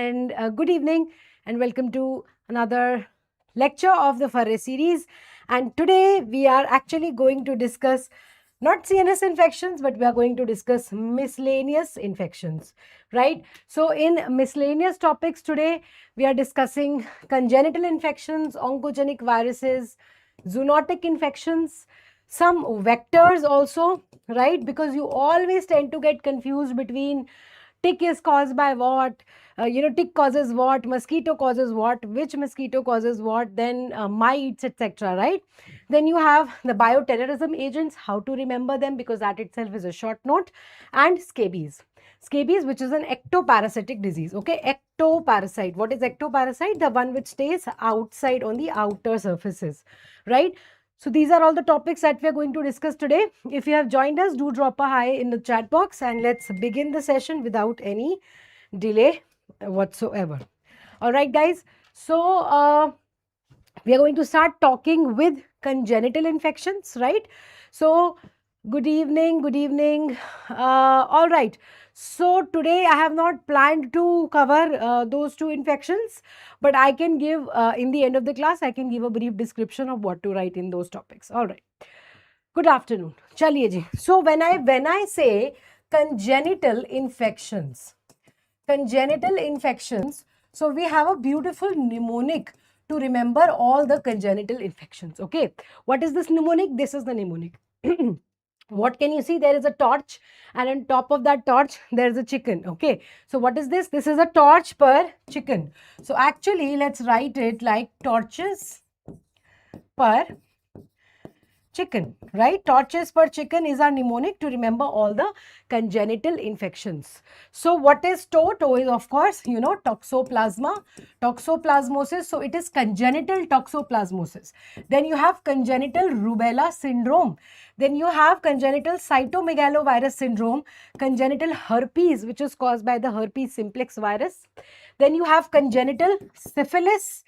and good evening and welcome to another lecture of the FARRE series. And today we are actually going to discuss not CNS infections, but we are going to discuss miscellaneous infections, right? So in miscellaneous topics today, we are discussing congenital infections, oncogenic viruses, zoonotic infections, some vectors also, right? Because you always tend to get confused between tick is caused by what, tick causes what, mosquito causes what, which mosquito causes what, then mites, etc., right? Then you have the bioterrorism agents, how to remember them because that itself is a short note, and scabies. Scabies, which is an ectoparasitic disease, okay? Ectoparasite. What is ectoparasite? The one which stays outside on the outer surfaces, right? So these are all the topics that we are going to discuss today. If you have joined us, do drop a hi in the chat box and let's begin the session without any delay whatsoever. All right, guys. So we are going to start talking with congenital infections, right? So good evening, good evening. All right. So today I have not planned to cover those two infections, but I can give in the end of the class, I can give a brief description of what to write in those topics. All right. Good afternoon. Chaliye ji. So when I say congenital infections, so we have a beautiful mnemonic to remember all the congenital infections. Okay. What is this mnemonic? This is the mnemonic. What can you see? There is a torch and on top of that torch, there is a chicken. Okay. So what is this? This is a torch per chicken. So actually, let's write it like torches per chicken, right? Torches per chicken is our mnemonic to remember all the congenital infections. So what is TO? TO is of course, toxoplasma, toxoplasmosis. So it is congenital toxoplasmosis. Then you have congenital rubella syndrome. Then you have congenital cytomegalovirus syndrome, congenital herpes, which is caused by the herpes simplex virus. Then you have congenital syphilis,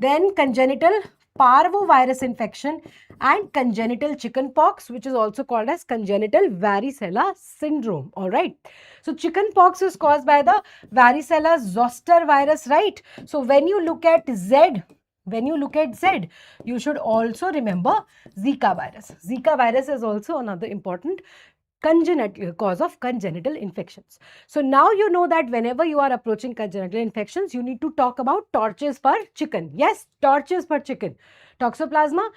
then congenital parvovirus infection and congenital chickenpox, which is also called as congenital varicella syndrome. All right. So chickenpox is caused by the varicella zoster virus, right? So when you look at Z, you should also remember Zika virus. Zika virus is also another important congenital cause of congenital infections. So now you know that whenever you are approaching congenital infections, you need to talk about torches per chicken. Yes, torches per chicken. Toxoplasma,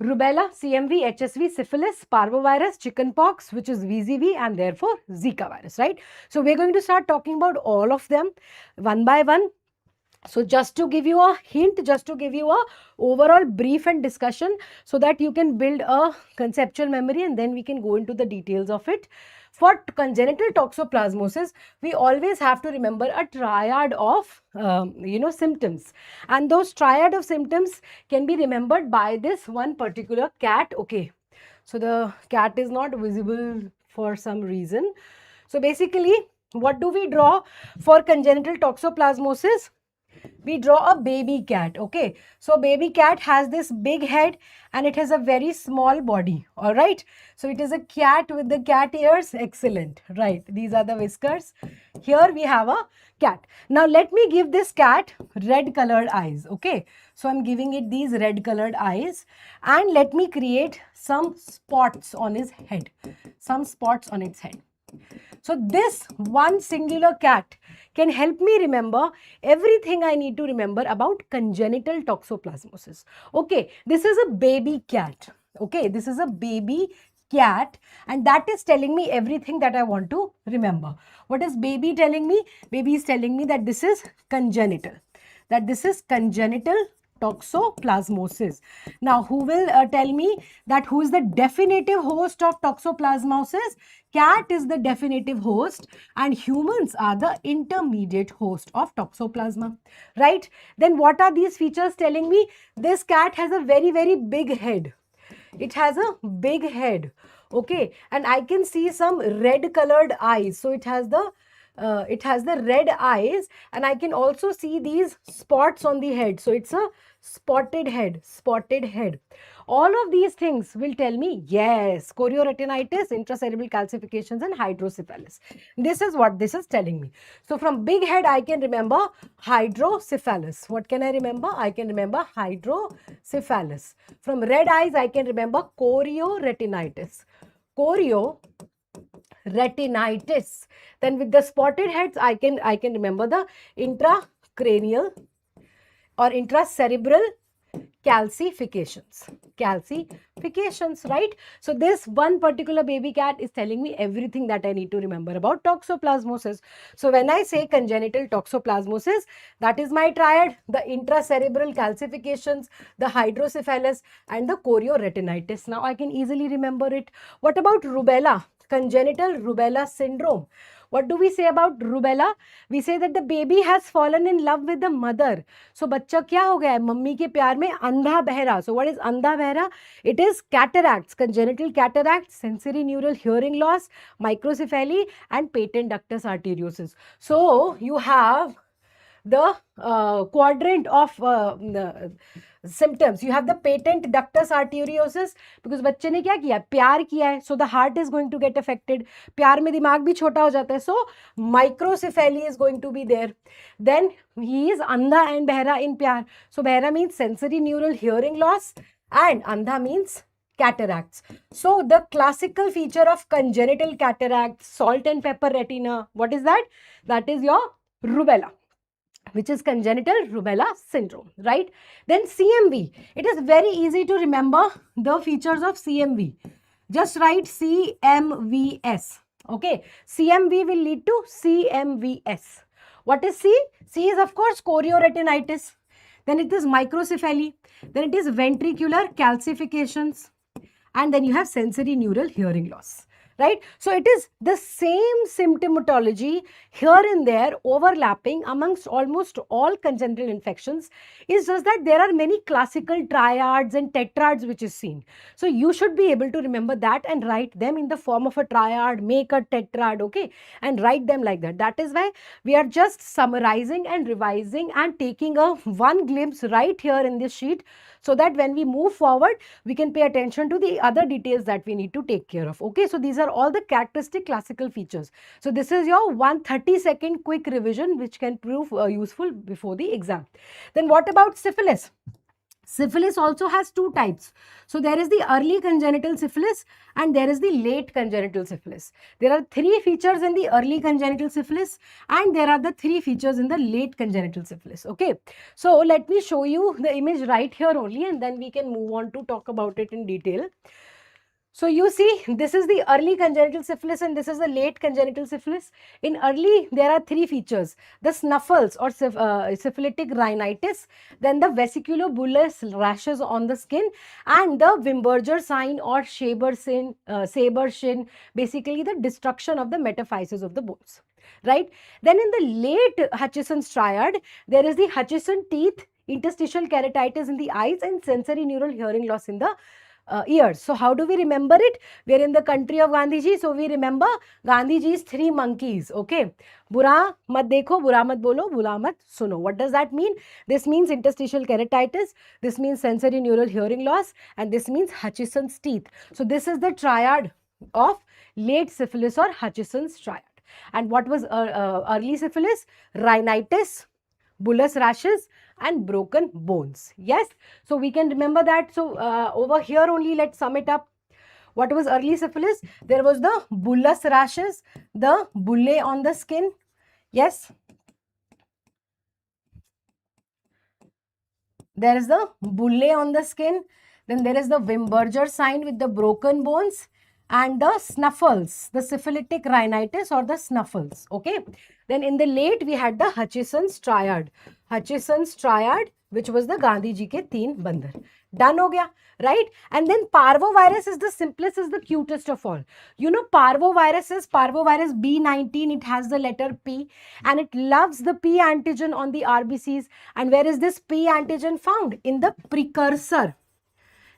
rubella, CMV, HSV, syphilis, parvovirus, chickenpox, which is VZV, and therefore Zika virus, right? So we're going to start talking about all of them one by one. So just to give you a hint, just to give you a overall brief and discussion so that you can build a conceptual memory and then we can go into the details of it. For congenital toxoplasmosis, we always have to remember a triad of, symptoms. And those triad of symptoms can be remembered by this one particular cat. Okay, so the cat is not visible for some reason. So basically, what do we draw for congenital toxoplasmosis? We draw a baby cat. Okay, so baby cat has this big head and it has a very small body. All right, so it is a cat with the cat ears. Excellent, right? These are the whiskers. Here we have a cat. Now let me give this cat red colored eyes. Okay, so I'm giving it these red colored eyes and let me create some spots on his head, some spots on its head. So this one singular cat can help me remember everything I need to remember about congenital toxoplasmosis. Okay, this is a baby cat. Okay, this is a baby cat and that is telling me everything that I want to remember. What is baby telling me? Baby is telling me that this is congenital, that this is congenital toxoplasmosis. Now, who will tell me that who is the definitive host of toxoplasmosis? Cat is the definitive host and humans are the intermediate host of toxoplasma, right? Then what are these features telling me? This cat has a very, very big head. It has a big head. Okay, and I can see some red colored eyes. So it has the it has the red eyes, and I can also see these spots on the head. So it's a spotted head, spotted head. All of these things will tell me, yes, chorioretinitis, intracerebral calcifications, and hydrocephalus. This is what this is telling me. So from big head, I can remember hydrocephalus. What can I remember? I can remember hydrocephalus. From red eyes, I can remember chorioretinitis. Chorioretinitis. Then with the spotted heads, I can remember the intracranial or intracerebral calcifications, right? So this one particular baby cat is telling me everything that I need to remember about toxoplasmosis. So when I say congenital toxoplasmosis, that is my triad: the intracerebral calcifications, the hydrocephalus, and the chorioretinitis. Now I can easily remember it. What about rubella? Congenital rubella syndrome. What do we say about rubella? We say that the baby has fallen in love with the mother. So बच्चा क्या हो गया है? Mummy के प्यार में अंधा बहरा. So what is अंधा बहरा? It is cataracts, congenital cataracts, sensory neural hearing loss, microcephaly, and patent ductus arteriosus. So you have the quadrant of symptoms. You have the patent ductus arteriosus because बच्चे ने क्या किया? प्यार किया है. So the heart is going to get affected. प्यार में दिमाग भी छोटा हो जाता है. So microcephaly is going to be there. Then he is andha and behra in प्यार. So behra means sensory neural hearing loss and andha means cataracts. So the classical feature of congenital cataracts, salt and pepper retina, what is that? That is your rubella, which is congenital rubella syndrome, right? Then CMV. It is very easy to remember the features of CMV. Just write CMVS. Okay. CMV will lead to CMVS. What is C? C is of course chorioretinitis. Then it is microcephaly. Then it is ventricular calcifications. And then you have sensory neural hearing loss. Right? So it is the same symptomatology here and there overlapping amongst almost all congenital infections. It's just that there are many classical triads and tetrads which is seen. So you should be able to remember that and write them in the form of a triad, make a tetrad, okay, and write them like that. That is why we are just summarizing and revising and taking a one glimpse right here in this sheet, so that when we move forward, we can pay attention to the other details that we need to take care of. Okay, so these are all the characteristic classical features. So this is your 130-second quick revision which can prove useful before the exam. Then what about syphilis? Syphilis also has two types. So there is the early congenital syphilis and there is the late congenital syphilis. There are three features in the early congenital syphilis and there are the three features in the late congenital syphilis. Okay. So let me show you the image right here only and then we can move on to talk about it in detail. So you see, this is the early congenital syphilis and this is the late congenital syphilis. In early, there are three features: the snuffles or syphilitic rhinitis, then the vesiculobullous rashes on the skin, and the Wimberger sign or Saber-Shin, basically the destruction of the metaphysis of the bones. Right? Then in the late Hutchison's triad, there is the Hutchison teeth, interstitial keratitis in the eyes, and sensory neural hearing loss in the ears. So how do we remember it? We are in the country of Gandhiji, so we remember Gandhiji's three monkeys. Okay, बुरा मत देखो, बुरा मत बोलो, बुरा मत सुनो. What does that mean? This means interstitial keratitis, this means sensory neural hearing loss, and this means Hutchison's teeth. So this is the triad of late syphilis or Hutchison's triad. And what was early syphilis? Rhinitis, bullous rashes, and broken bones. Yes, so we can remember that. So over here only, let's sum it up. What was early syphilis? There was the bullous rashes, the bullae on the skin. Yes, there is the bullae on the skin. Then there is the Wimberger sign with the broken bones and the snuffles, the syphilitic rhinitis or the snuffles. Okay. Then in the late, we had the Hutchison's triad. Hutchison's triad, which was the Gandhi ji ke teen bandar. Done ho gaya, right? And then parvovirus is the simplest, is the cutest of all. You know, parvovirus is parvovirus B19. It has the letter P and it loves the P antigen on the RBCs. And where is this P antigen found? In the precursor.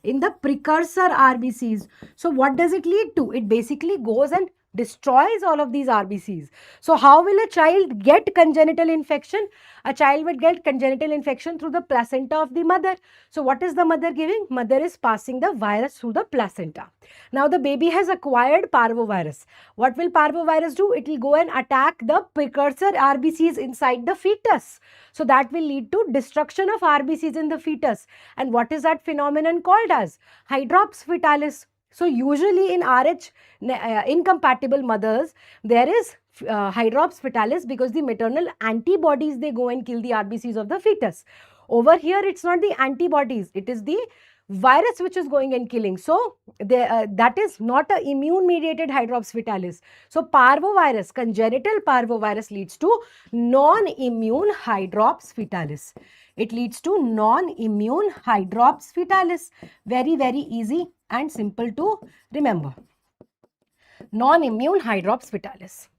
In the precursor RBCs. So what does it lead to? It basically goes and destroys all of these RBCs. So how will a child get congenital infection? A child will get congenital infection through the placenta of the mother. So what is the mother giving? Mother is passing the virus through the placenta. Now the baby has acquired parvovirus. What will parvovirus do? It will go and attack the precursor RBCs inside the fetus. So that will lead to destruction of RBCs in the fetus. And what is that phenomenon called as? Hydrops fetalis. So usually in RH incompatible mothers, there is hydrops fetalis because the maternal antibodies, they go and kill the RBCs of the fetus. Over here, it's not the antibodies, it is the virus which is going and killing. So that is not a immune mediated hydrops fetalis. So parvovirus, congenital parvovirus leads to non-immune hydrops fetalis. It leads to non-immune hydrops fetalis. Very, very easy and simple to remember. Non-immune hydrops fetalis.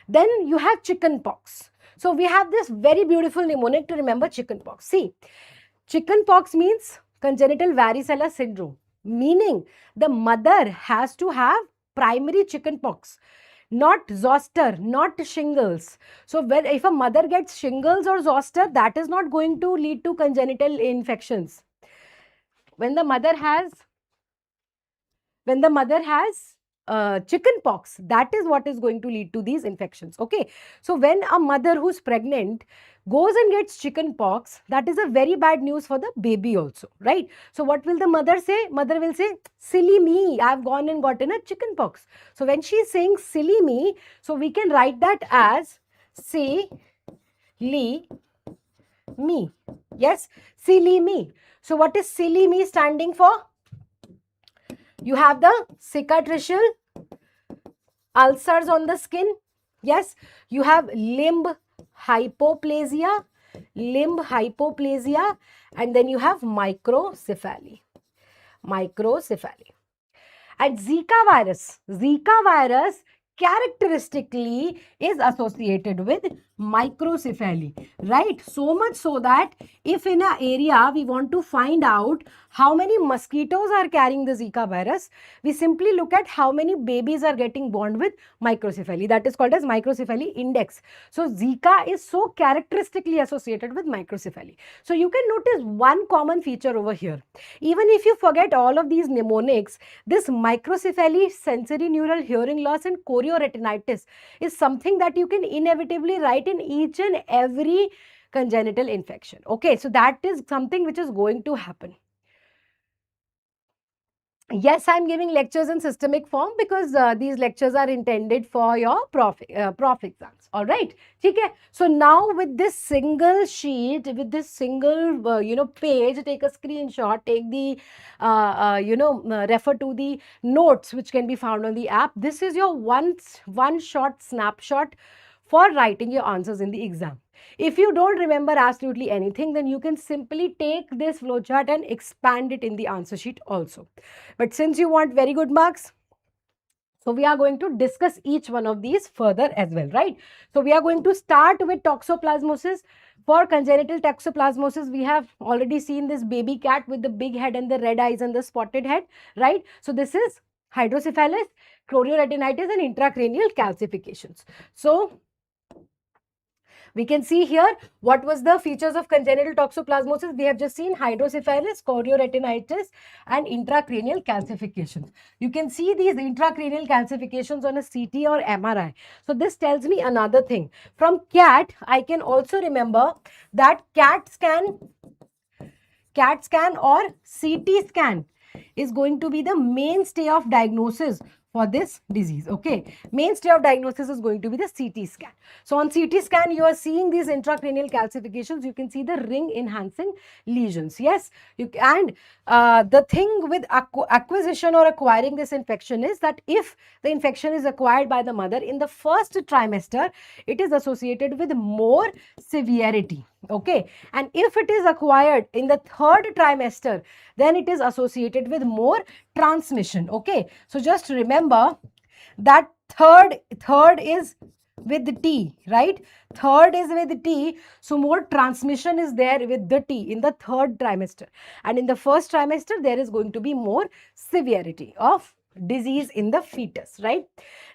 Then you have chickenpox. So we have this very beautiful mnemonic to remember chickenpox. See, chickenpox means congenital varicella syndrome, meaning the mother has to have primary chickenpox, not zoster, not shingles. So if a mother gets shingles or zoster, that is not going to lead to congenital infections. When the mother has chickenpox, that is what is going to lead to these infections. Okay, so when a mother who's pregnant goes and gets chickenpox, that is a very bad news for the baby also, right? So what will the mother say? Mother will say, silly me, I've gone and gotten a chickenpox. So when she is saying silly me, so we can write that as silly me. Yes, silly me. So what is silly me standing for? You have the cicatricial ulcers on the skin. Yes, you have limb hypoplasia, and then you have microcephaly. And Zika virus characteristically is associated with microcephaly, right? So much so that if in an area we want to find out how many mosquitoes are carrying the Zika virus, we simply look at how many babies are getting born with microcephaly. That is called as microcephaly index. So Zika is so characteristically associated with microcephaly. So you can notice one common feature over here. Even if you forget all of these mnemonics, this microcephaly, sensory neural hearing loss, and chorioretinitis is something that you can inevitably write in each and every congenital infection. Okay, so that is something which is going to happen. Yes, I am giving lectures in systemic form because these lectures are intended for your prof exams. All right. Okay. So now with this single sheet, with this single, page, take a screenshot, take the, refer to the notes which can be found on the app. This is your one shot snapshot for writing your answers in the exam. If you don't remember absolutely anything, then you can simply take this flowchart and expand it in the answer sheet also. But since you want very good marks, so we are going to discuss each one of these further as well, right? So we are going to start with toxoplasmosis. For congenital toxoplasmosis, we have already seen this baby cat with the big head and the red eyes and the spotted head, right? So this is hydrocephalus, chorioretinitis, and intracranial calcifications. So we can see here what was the features of congenital toxoplasmosis. We have just seen hydrocephalus, chorioretinitis, and intracranial calcifications. You can see these intracranial calcifications on a CT or MRI. So this tells me another thing. From CAT, I can also remember that CAT scan or CT scan is going to be the mainstay of diagnosis for this disease. Okay, mainstay of diagnosis is going to be the CT scan. So on CT scan, you are seeing these intracranial calcifications. You can see the ring enhancing lesions. Yes, the thing with acquisition or acquiring this infection is that if the infection is acquired by the mother in the first trimester, it is associated with more severity. Okay, and if it is acquired in the third trimester, then it is associated with more transmission. Okay, so just remember that third is with T, right? Third is with T, so more transmission is there with the T in the third trimester, and in the first trimester there is going to be more severity of disease in the fetus, right?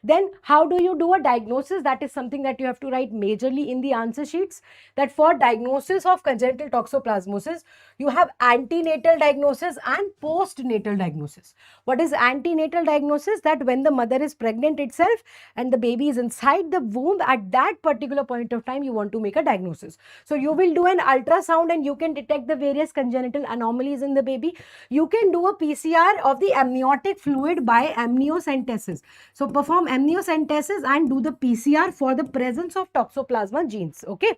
Then how do you do a diagnosis? That is something that you have to write majorly in the answer sheets, that for diagnosis of congenital toxoplasmosis, you have antenatal diagnosis and postnatal diagnosis. What is antenatal diagnosis? That when the mother is pregnant itself and the baby is inside the womb, at that particular point of time, you want to make a diagnosis. So you will do an ultrasound and you can detect the various congenital anomalies in the baby. You can do a PCR of the amniotic fluid by amniocentesis. So perform amniocentesis and do the PCR for the presence of toxoplasma genes. Okay.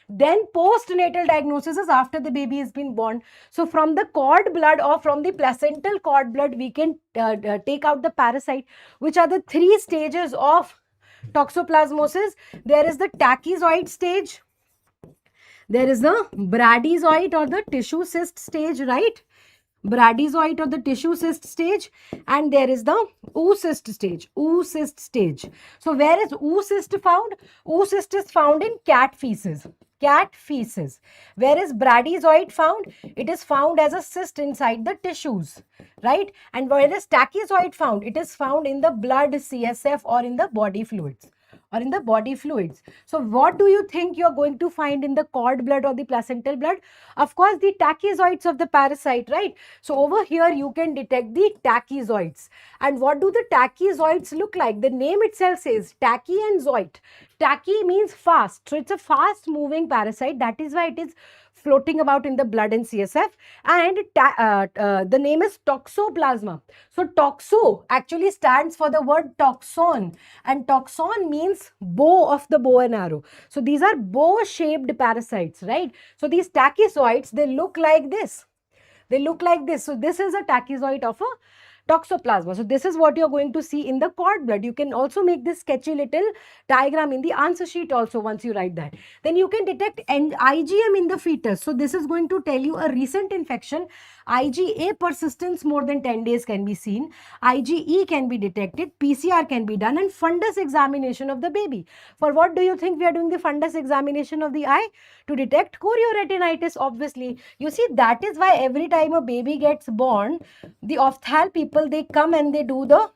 Then postnatal diagnosis is after the baby has been born. So from the cord blood or from the placental cord blood, we can take out the parasite. Which are the three stages of toxoplasmosis? There is the tachyzoid stage, there is the bradyzoid or the tissue cyst stage, right? Bradyzoid or the tissue cyst stage, and there is the oocyst stage. Oocyst stage. So where is oocyst found? Oocyst is found in cat feces. Cat feces. Where is bradyzoid found? It is found as a cyst inside the tissues, right? And where is tachyzoid found? It is found in the blood, CSF, or in the body fluids. So what do you think you're going to find in the cord blood or the placental blood? Of course, the tachyzoids of the parasite, right? So over here, you can detect the tachyzoids. And what do the tachyzoids look like? The name itself says tachy and zoid. Tachy means fast. So it's a fast moving parasite. That is why it is floating about in the blood and CSF, and the name is toxoplasma. So toxo actually stands for the word toxon, and toxon means bow of the bow and arrow. So these are bow shaped parasites, right? So these tachyzoids, they look like this. So this is a tachyzoid of a toxoplasma. So this is what you're going to see in the cord blood. You can also make this sketchy little diagram in the answer sheet also once you write that. Then you can detect IgM in the fetus. So this is going to tell you a recent infection. IgA persistence more than 10 days can be seen. IgE can be detected. PCR can be done, and fundus examination of the baby. For what do you think we are doing the fundus examination of the eye? To detect chorioretinitis, obviously. You see, that is why every time a baby gets born, the ophthal people, they come and they do the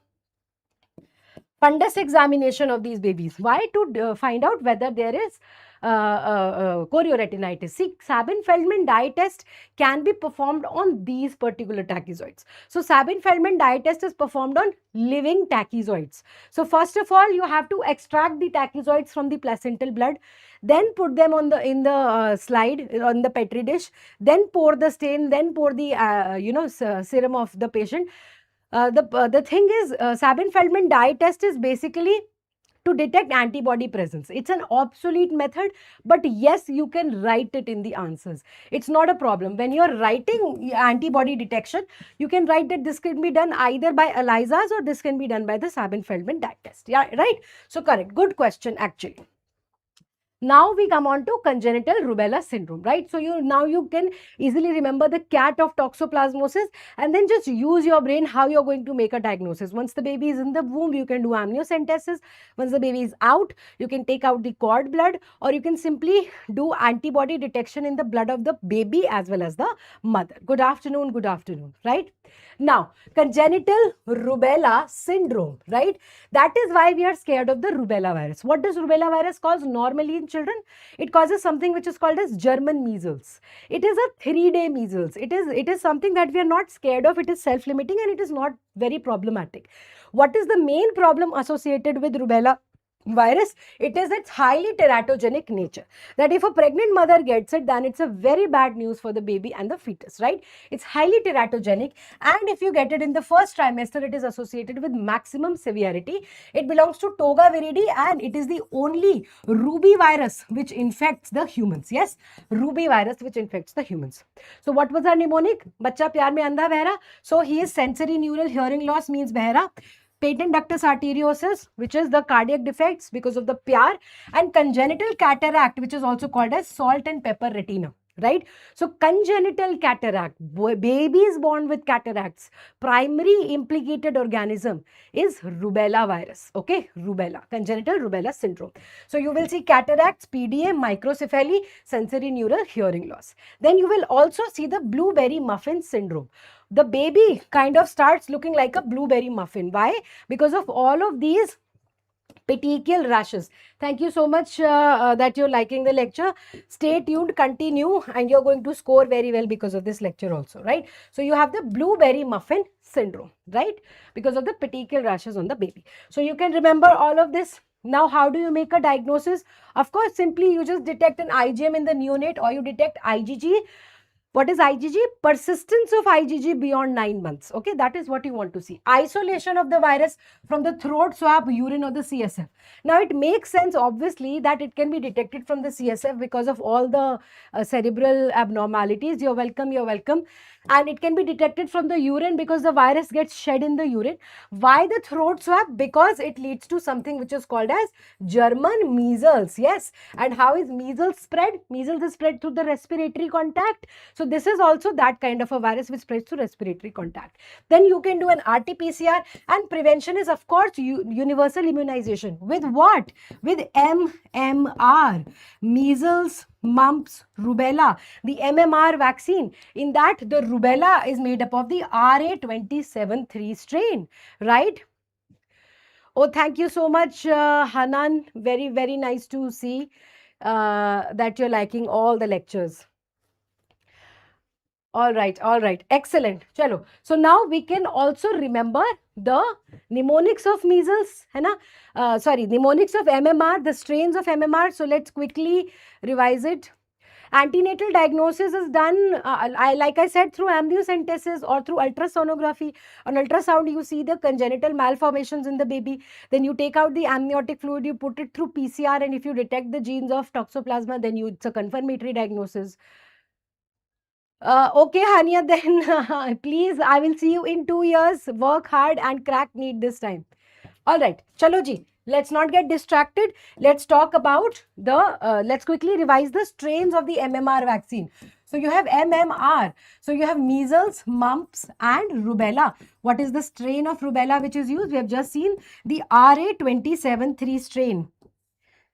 fundus examination of these babies. Why? To find out whether there is chorioretinitis. See, Sabin-Feldman dye test can be performed on these particular tachyzoids. So Sabin-Feldman dye test is performed on living tachyzoids. So first of all, you have to extract the tachyzoids from the placental blood, then put them on the slide on the petri dish, then pour the stain, then pour the serum of the patient. The thing is, Sabin-Feldman dye test is basically to detect antibody presence. It's an obsolete method, but yes, you can write it in the answers. It's not a problem. When you're writing antibody detection, you can write that this can be done either by ELISAs or this can be done by the Sabin-Feldman dye test. Yeah, right? So correct. Good question actually. Now we come on to congenital rubella syndrome, right? So you can easily remember the cat of toxoplasmosis, and then just use your brain how you're going to make a diagnosis. Once the baby is in the womb, you can do amniocentesis. Once the baby is out, you can take out the cord blood, or you can simply do antibody detection in the blood of the baby as well as the mother. Good afternoon, right? Now, congenital rubella syndrome, right? That is why we are scared of the rubella virus. What does rubella virus cause normally in children? It causes something which is called as German measles. It is a 3-day measles. It is something that we are not scared of. It is self-limiting and it is not very problematic. What is the main problem associated with rubella virus? It is its highly teratogenic nature, that if a pregnant mother gets it, then it's a very bad news for the baby and the fetus, right? It's highly teratogenic, and if you get it in the first trimester, it is associated with maximum severity. It belongs to togaviridae, and it is the only ruby virus which infects the humans. Yes, ruby virus which infects the humans. So what was our mnemonic? Bachcha pyar mein andha behra. So he is sensory neural hearing loss, means behra. Patent ductus arteriosus, which is the cardiac defects because of the pyar, and congenital cataract, which is also called as salt and pepper retina, right? So congenital cataract, babies born with cataracts, primary implicated organism is rubella virus, okay? Rubella, congenital rubella syndrome. So you will see cataracts, PDA, microcephaly, sensory neural hearing loss. Then you will also see the blueberry muffin syndrome. The baby kind of starts looking like a blueberry muffin. Why? Because of all of these petechial rashes. Thank you so much that you're liking the lecture. Stay tuned, continue, and you're going to score very well because of this lecture also, right? So you have the blueberry muffin syndrome, right? Because of the petechial rashes on the baby. So you can remember all of this. Now, how do you make a diagnosis? Of course, simply you just detect an IgM in the neonate, or you detect IgG. What is IgG? Persistence of IgG beyond 9 months. Okay, that is what you want to see. Isolation of the virus from the throat swab, urine, or the CSF. Now, it makes sense, obviously, that it can be detected from the CSF because of all the cerebral abnormalities. You're welcome, you're welcome. And it can be detected from the urine because the virus gets shed in the urine. Why the throat swab? Because it leads to something which is called as German measles. Yes. And how is measles spread? Measles is spread through the respiratory contact. So this is also that kind of a virus which spreads through respiratory contact. Then you can do an RT-PCR, and prevention is of course universal immunization. With what? With MMR, measles, mumps, rubella, the MMR vaccine. In that, the rubella is made up of the RA273 strain, right? Oh, thank you so much, Hanan. Very, very nice to see that you're liking all the lectures. All right, excellent. Chalo. So now we can also remember the mnemonics of measles, hai na? Sorry, mnemonics of MMR, the strains of MMR. So let's quickly revise it. Antenatal diagnosis is done, like I said, through amniocentesis or through ultrasonography. On ultrasound, you see the congenital malformations in the baby. Then you take out the amniotic fluid, you put it through PCR, and if you detect the genes of toxoplasma, then it's a confirmatory diagnosis. Okay, Hania, then please, I will see you in 2 years. Work hard and crack NEET this time. All right, chalo ji. Let's not get distracted. Let's talk about let's quickly revise the strains of the MMR vaccine. So you have MMR. So you have measles, mumps, and rubella. What is the strain of rubella which is used? We have just seen the RA273 strain,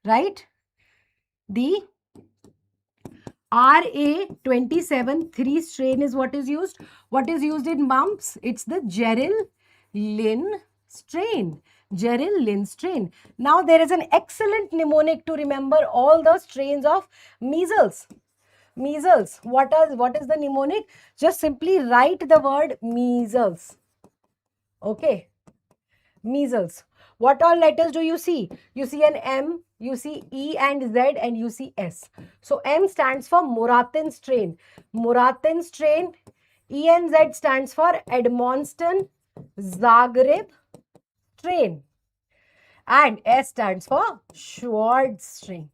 right? The RA273 strain is what is used. What is used in mumps? It's the Geril-Lin strain. Geril-Lin strain. Now there is an excellent mnemonic to remember all the strains of measles. Measles. What is the mnemonic? Just simply write the word measles. Okay. Measles. What all letters do you see? You see an M, you see E and Z, and you see S. So M stands for Moratin strain. Moratin strain. E and Z stands for Edmonston Zagreb strain. And S stands for Schwartz strain.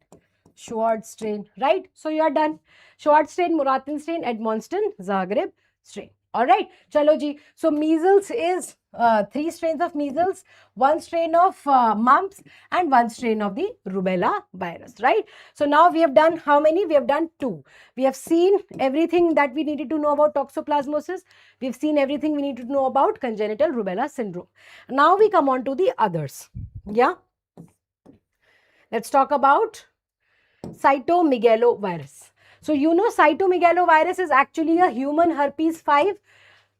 Schwartz strain, right? So you are done. Schwartz strain, Moratin strain, Edmonston Zagreb strain. All right, chalo ji. So measles is 3 strains of measles, 1 strain of mumps, and 1 strain of the rubella virus, right? So now we have done how many? We have done 2. We have seen everything that we needed to know about toxoplasmosis. We have seen everything we needed to know about congenital rubella syndrome. Now we come on to the others. Yeah. Let's talk about cytomegalovirus. So you know cytomegalovirus is actually a human herpes 5.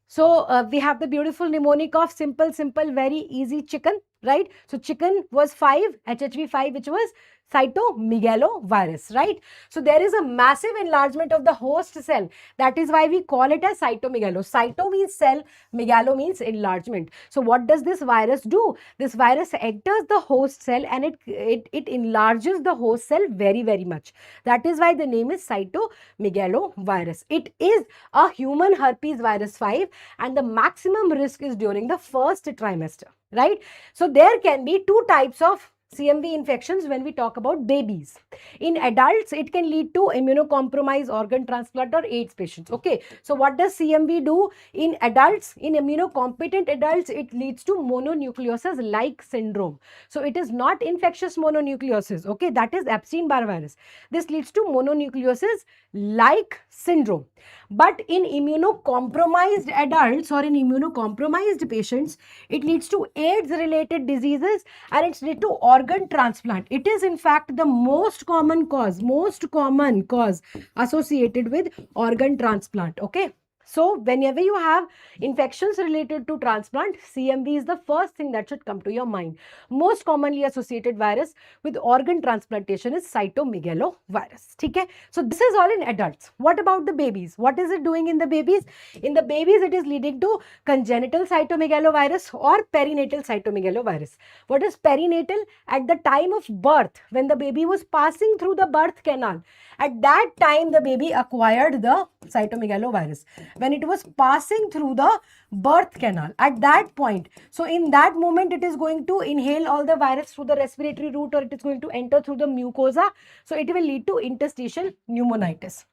So we have the beautiful mnemonic of simple, very easy chicken, right? So chicken was 5, HHV5, which was cytomegalovirus, right? So there is a massive enlargement of the host cell. That is why we call it as cytomegalo. Cyto means cell, megalo means enlargement. So what does this virus do? This virus enters the host cell and it enlarges the host cell very, very much. That is why the name is cytomegalovirus. It is a human herpes virus 5 and the maximum risk is during the first trimester, right? So there can be 2 types of CMV infections when we talk about babies. In adults, it can lead to immunocompromised organ transplant or AIDS patients. Okay, so what does CMV do in adults? In immunocompetent adults, it leads to mononucleosis like syndrome. So it is not infectious mononucleosis. Okay, that is Epstein-Barr virus. This leads to mononucleosis like syndrome. But in immunocompromised adults or in immunocompromised patients, it leads to AIDS-related diseases and it's lead to organ transplant. It is in fact the most common cause associated with organ transplant. Okay. So whenever you have infections related to transplant, CMV is the first thing that should come to your mind. Most commonly associated virus with organ transplantation is cytomegalovirus. Okay? So this is all in adults. What about the babies? What is it doing in the babies? In the babies, it is leading to congenital cytomegalovirus or perinatal cytomegalovirus. What is perinatal? At the time of birth, when the baby was passing through the birth canal, at that time the baby acquired the cytomegalovirus. When it was passing through the birth canal, at that point, so in that moment it is going to inhale all the virus through the respiratory route or it is going to enter through the mucosa. So it will lead to interstitial pneumonitis.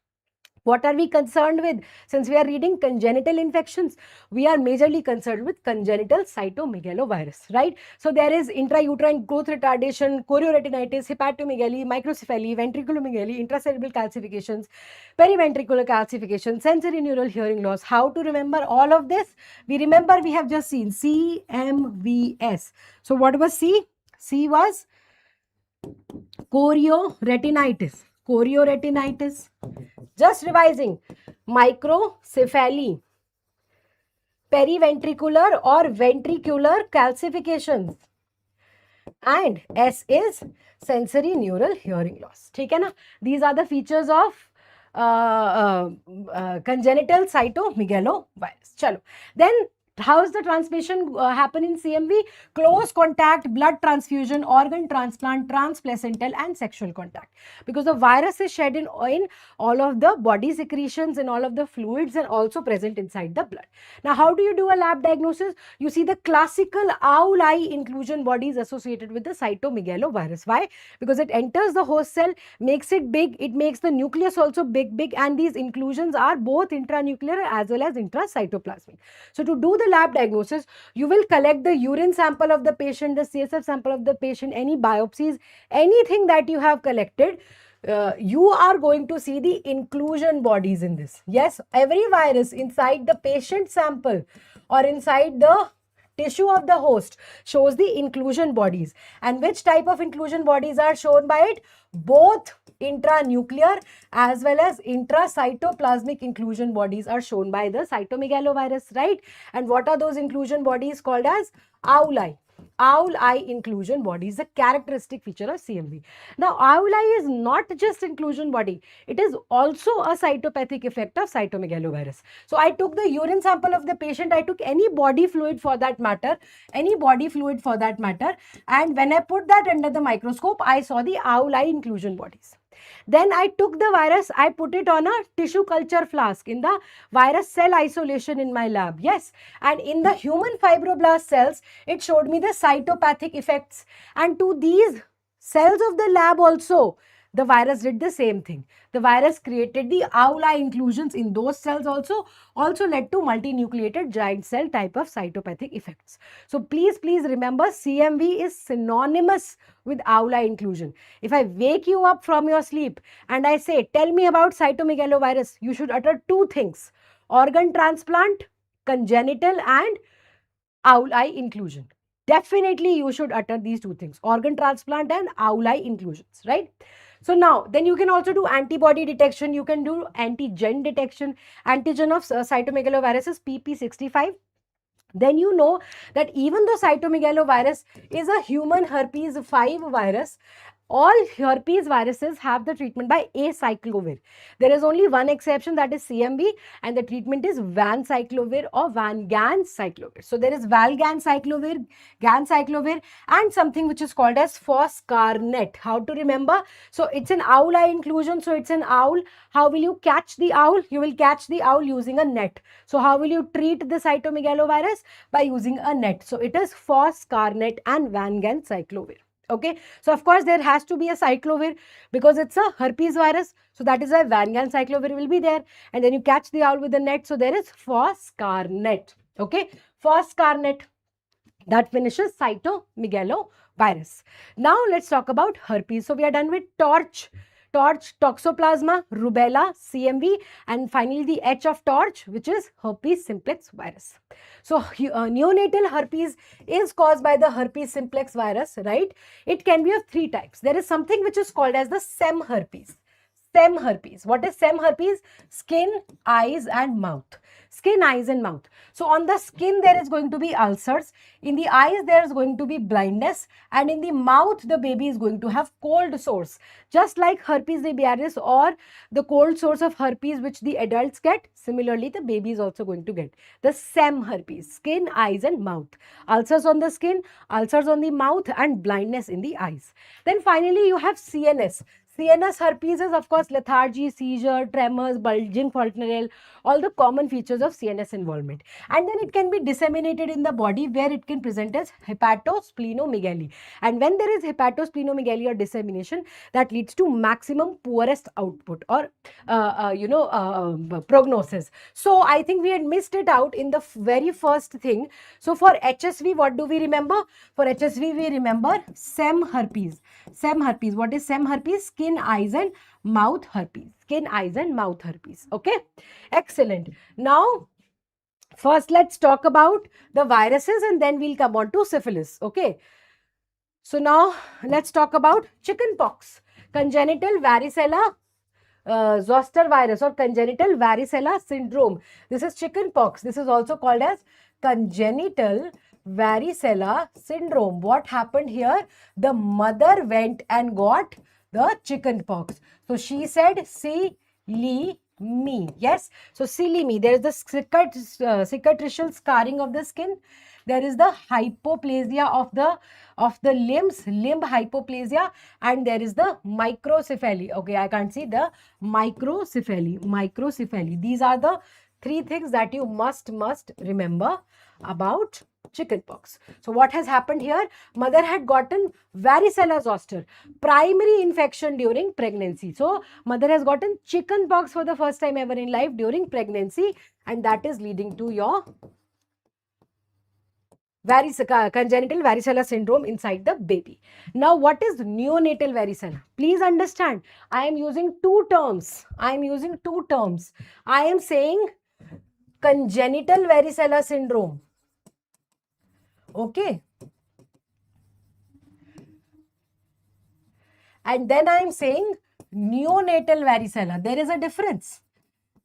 What are we concerned with? Since we are reading congenital infections, we are majorly concerned with congenital cytomegalovirus, right? So there is intrauterine growth retardation, chorioretinitis, hepatomegaly, microcephaly, ventriculomegaly, intracerebral calcifications, periventricular calcification, sensory neural hearing loss. How to remember all of this? We remember we have just seen CMVS. So what was C? C was chorioretinitis. Chorioretinitis. Just revising, microcephaly, periventricular or ventricular calcifications, and S is sensory neural hearing loss. ठीक है ना? These are the features of congenital cytomegalovirus. चलो, then how is the transmission happen in CMV? Close contact, blood transfusion, organ transplant, transplacental and sexual contact. Because the virus is shed in all of the body secretions and all of the fluids and also present inside the blood. Now, how do you do a lab diagnosis? You see the classical owl-eye inclusion bodies associated with the cytomegalovirus. Why? Because it enters the host cell, makes it big, it makes the nucleus also big, and these inclusions are both intranuclear as well as intracytoplasmic. So to do the lab diagnosis, you will collect the urine sample of the patient, the CSF sample of the patient, any biopsies, anything that you have collected. You are going to see the inclusion bodies in this. Yes, every virus inside the patient sample or inside the tissue of the host shows the inclusion bodies. And which type of inclusion bodies are shown by it? Both intranuclear as well as intracytoplasmic inclusion bodies are shown by the cytomegalovirus, right? And what are those inclusion bodies called as? Owl-eye. Owl-eye inclusion body is a characteristic feature of CMV. Now, owl-eye is not just inclusion body. It is also a cytopathic effect of cytomegalovirus. So, I took the urine sample of the patient. I took any body fluid for that matter. And when I put that under the microscope, I saw the owl-eye inclusion bodies. Then I took the virus, I put it on a tissue culture flask in the virus cell isolation in my lab. Yes. And in the human fibroblast cells, it showed me the cytopathic effects. And to these cells of the lab also, the virus did the same thing. The virus created the owl-eye inclusions in those cells also led to multinucleated giant cell type of cytopathic effects. So please remember, CMV is synonymous with owl-eye inclusion. If I wake you up from your sleep and I say, tell me about cytomegalovirus, you should utter two things: organ transplant, congenital, and owl-eye inclusion. Definitely you should utter these two things: organ transplant and owl-eye inclusions, right? So now, then you can also do antibody detection. You can do antigen detection. Antigen of cytomegalovirus is PP65. Then you know that even though cytomegalovirus is a human herpes 5 virus, all herpes viruses have the treatment by acyclovir. There is only one exception, that is CMV, and the treatment is vanciclovir or vanganciclovir. So there is valganciclovir, ganciclovir, and something which is called as foscarnet. How to remember? So it's an owl-eye inclusion. So it's an owl. How will you catch the owl? You will catch the owl using a net. So how will you treat the cytomegalovirus? By using a net. So it is foscarnet and vanganciclovir. Okay, so of course there has to be a cyclovir because it's a herpes virus. So that is why Van cyclovir will be there. And then you catch the owl with the net. So there is FARRE. Okay, FARRE. That finishes cytomegalovirus. Now let's talk about herpes. So we are done with torch, toxoplasma, rubella, CMV, and finally the H of torch, which is herpes simplex virus. So neonatal herpes is caused by the herpes simplex virus, right? It can be of three types. There is something which is called as the SEM herpes. SEM herpes. What is SEM herpes? Skin, eyes and mouth. Skin, eyes and mouth. So on the skin there is going to be ulcers. In the eyes there is going to be blindness. And in the mouth the baby is going to have cold sores. Just like herpes labialis or the cold sores of herpes which the adults get, similarly the baby is also going to get the SEM herpes. Skin, eyes and mouth. Ulcers on the skin, ulcers on the mouth and blindness in the eyes. Then finally you have CNS. CNS herpes is of course lethargy, seizure, tremors, bulging fontanelle, all the common features of CNS involvement. And then it can be disseminated in the body where it can present as hepatosplenomegaly. And when there is hepatosplenomegaly or dissemination, that leads to maximum poorest output or prognosis. So I think we had missed it out in the very first thing. So for HSV, what do we remember? For HSV, we remember SEM herpes. SEM herpes. What is SEM herpes? Skin, eyes and mouth herpes. Skin, eyes and mouth herpes. Okay. Excellent. Now, first let's talk about the viruses and then we'll come on to syphilis. Okay. So now let's talk about chickenpox. Congenital varicella zoster virus or congenital varicella syndrome. This is chickenpox. This is also called as congenital varicella syndrome. What happened here? The mother went and got the chickenpox. So she said, "See, me." Yes. So silly me. There is the cicatricial scarring of the skin. There is the hypoplasia of the limbs, limb hypoplasia, and there is the microcephaly. Okay, I can't see the microcephaly. These are the three things that you must remember about chickenpox. So what has happened here? Mother had gotten varicella zoster, primary infection during pregnancy. So mother has gotten chickenpox for the first time ever in life during pregnancy, and that is leading to your congenital varicella syndrome inside the baby. Now, what is neonatal varicella? Please understand, I am using two terms. I am saying congenital varicella syndrome. Okay. And then I am saying neonatal varicella. There is a difference.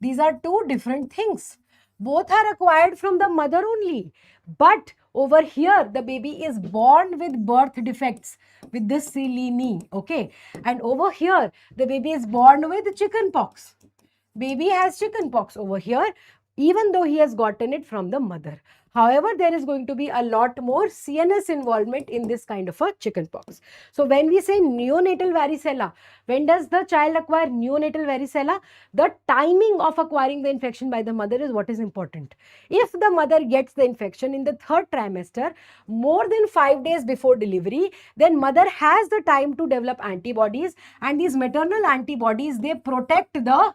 These are two different things. Both are acquired from the mother only. But over here, the baby is born with birth defects with this silly me. Okay. And over here, the baby is born with chickenpox. Baby has chickenpox over here, even though he has gotten it from the mother. However, there is going to be a lot more CNS involvement in this kind of a chickenpox. So when we say neonatal varicella, when does the child acquire neonatal varicella? The timing of acquiring the infection by the mother is what is important. If the mother gets the infection in the third trimester, more than 5 days before delivery, then mother has the time to develop antibodies, and these maternal antibodies, they protect the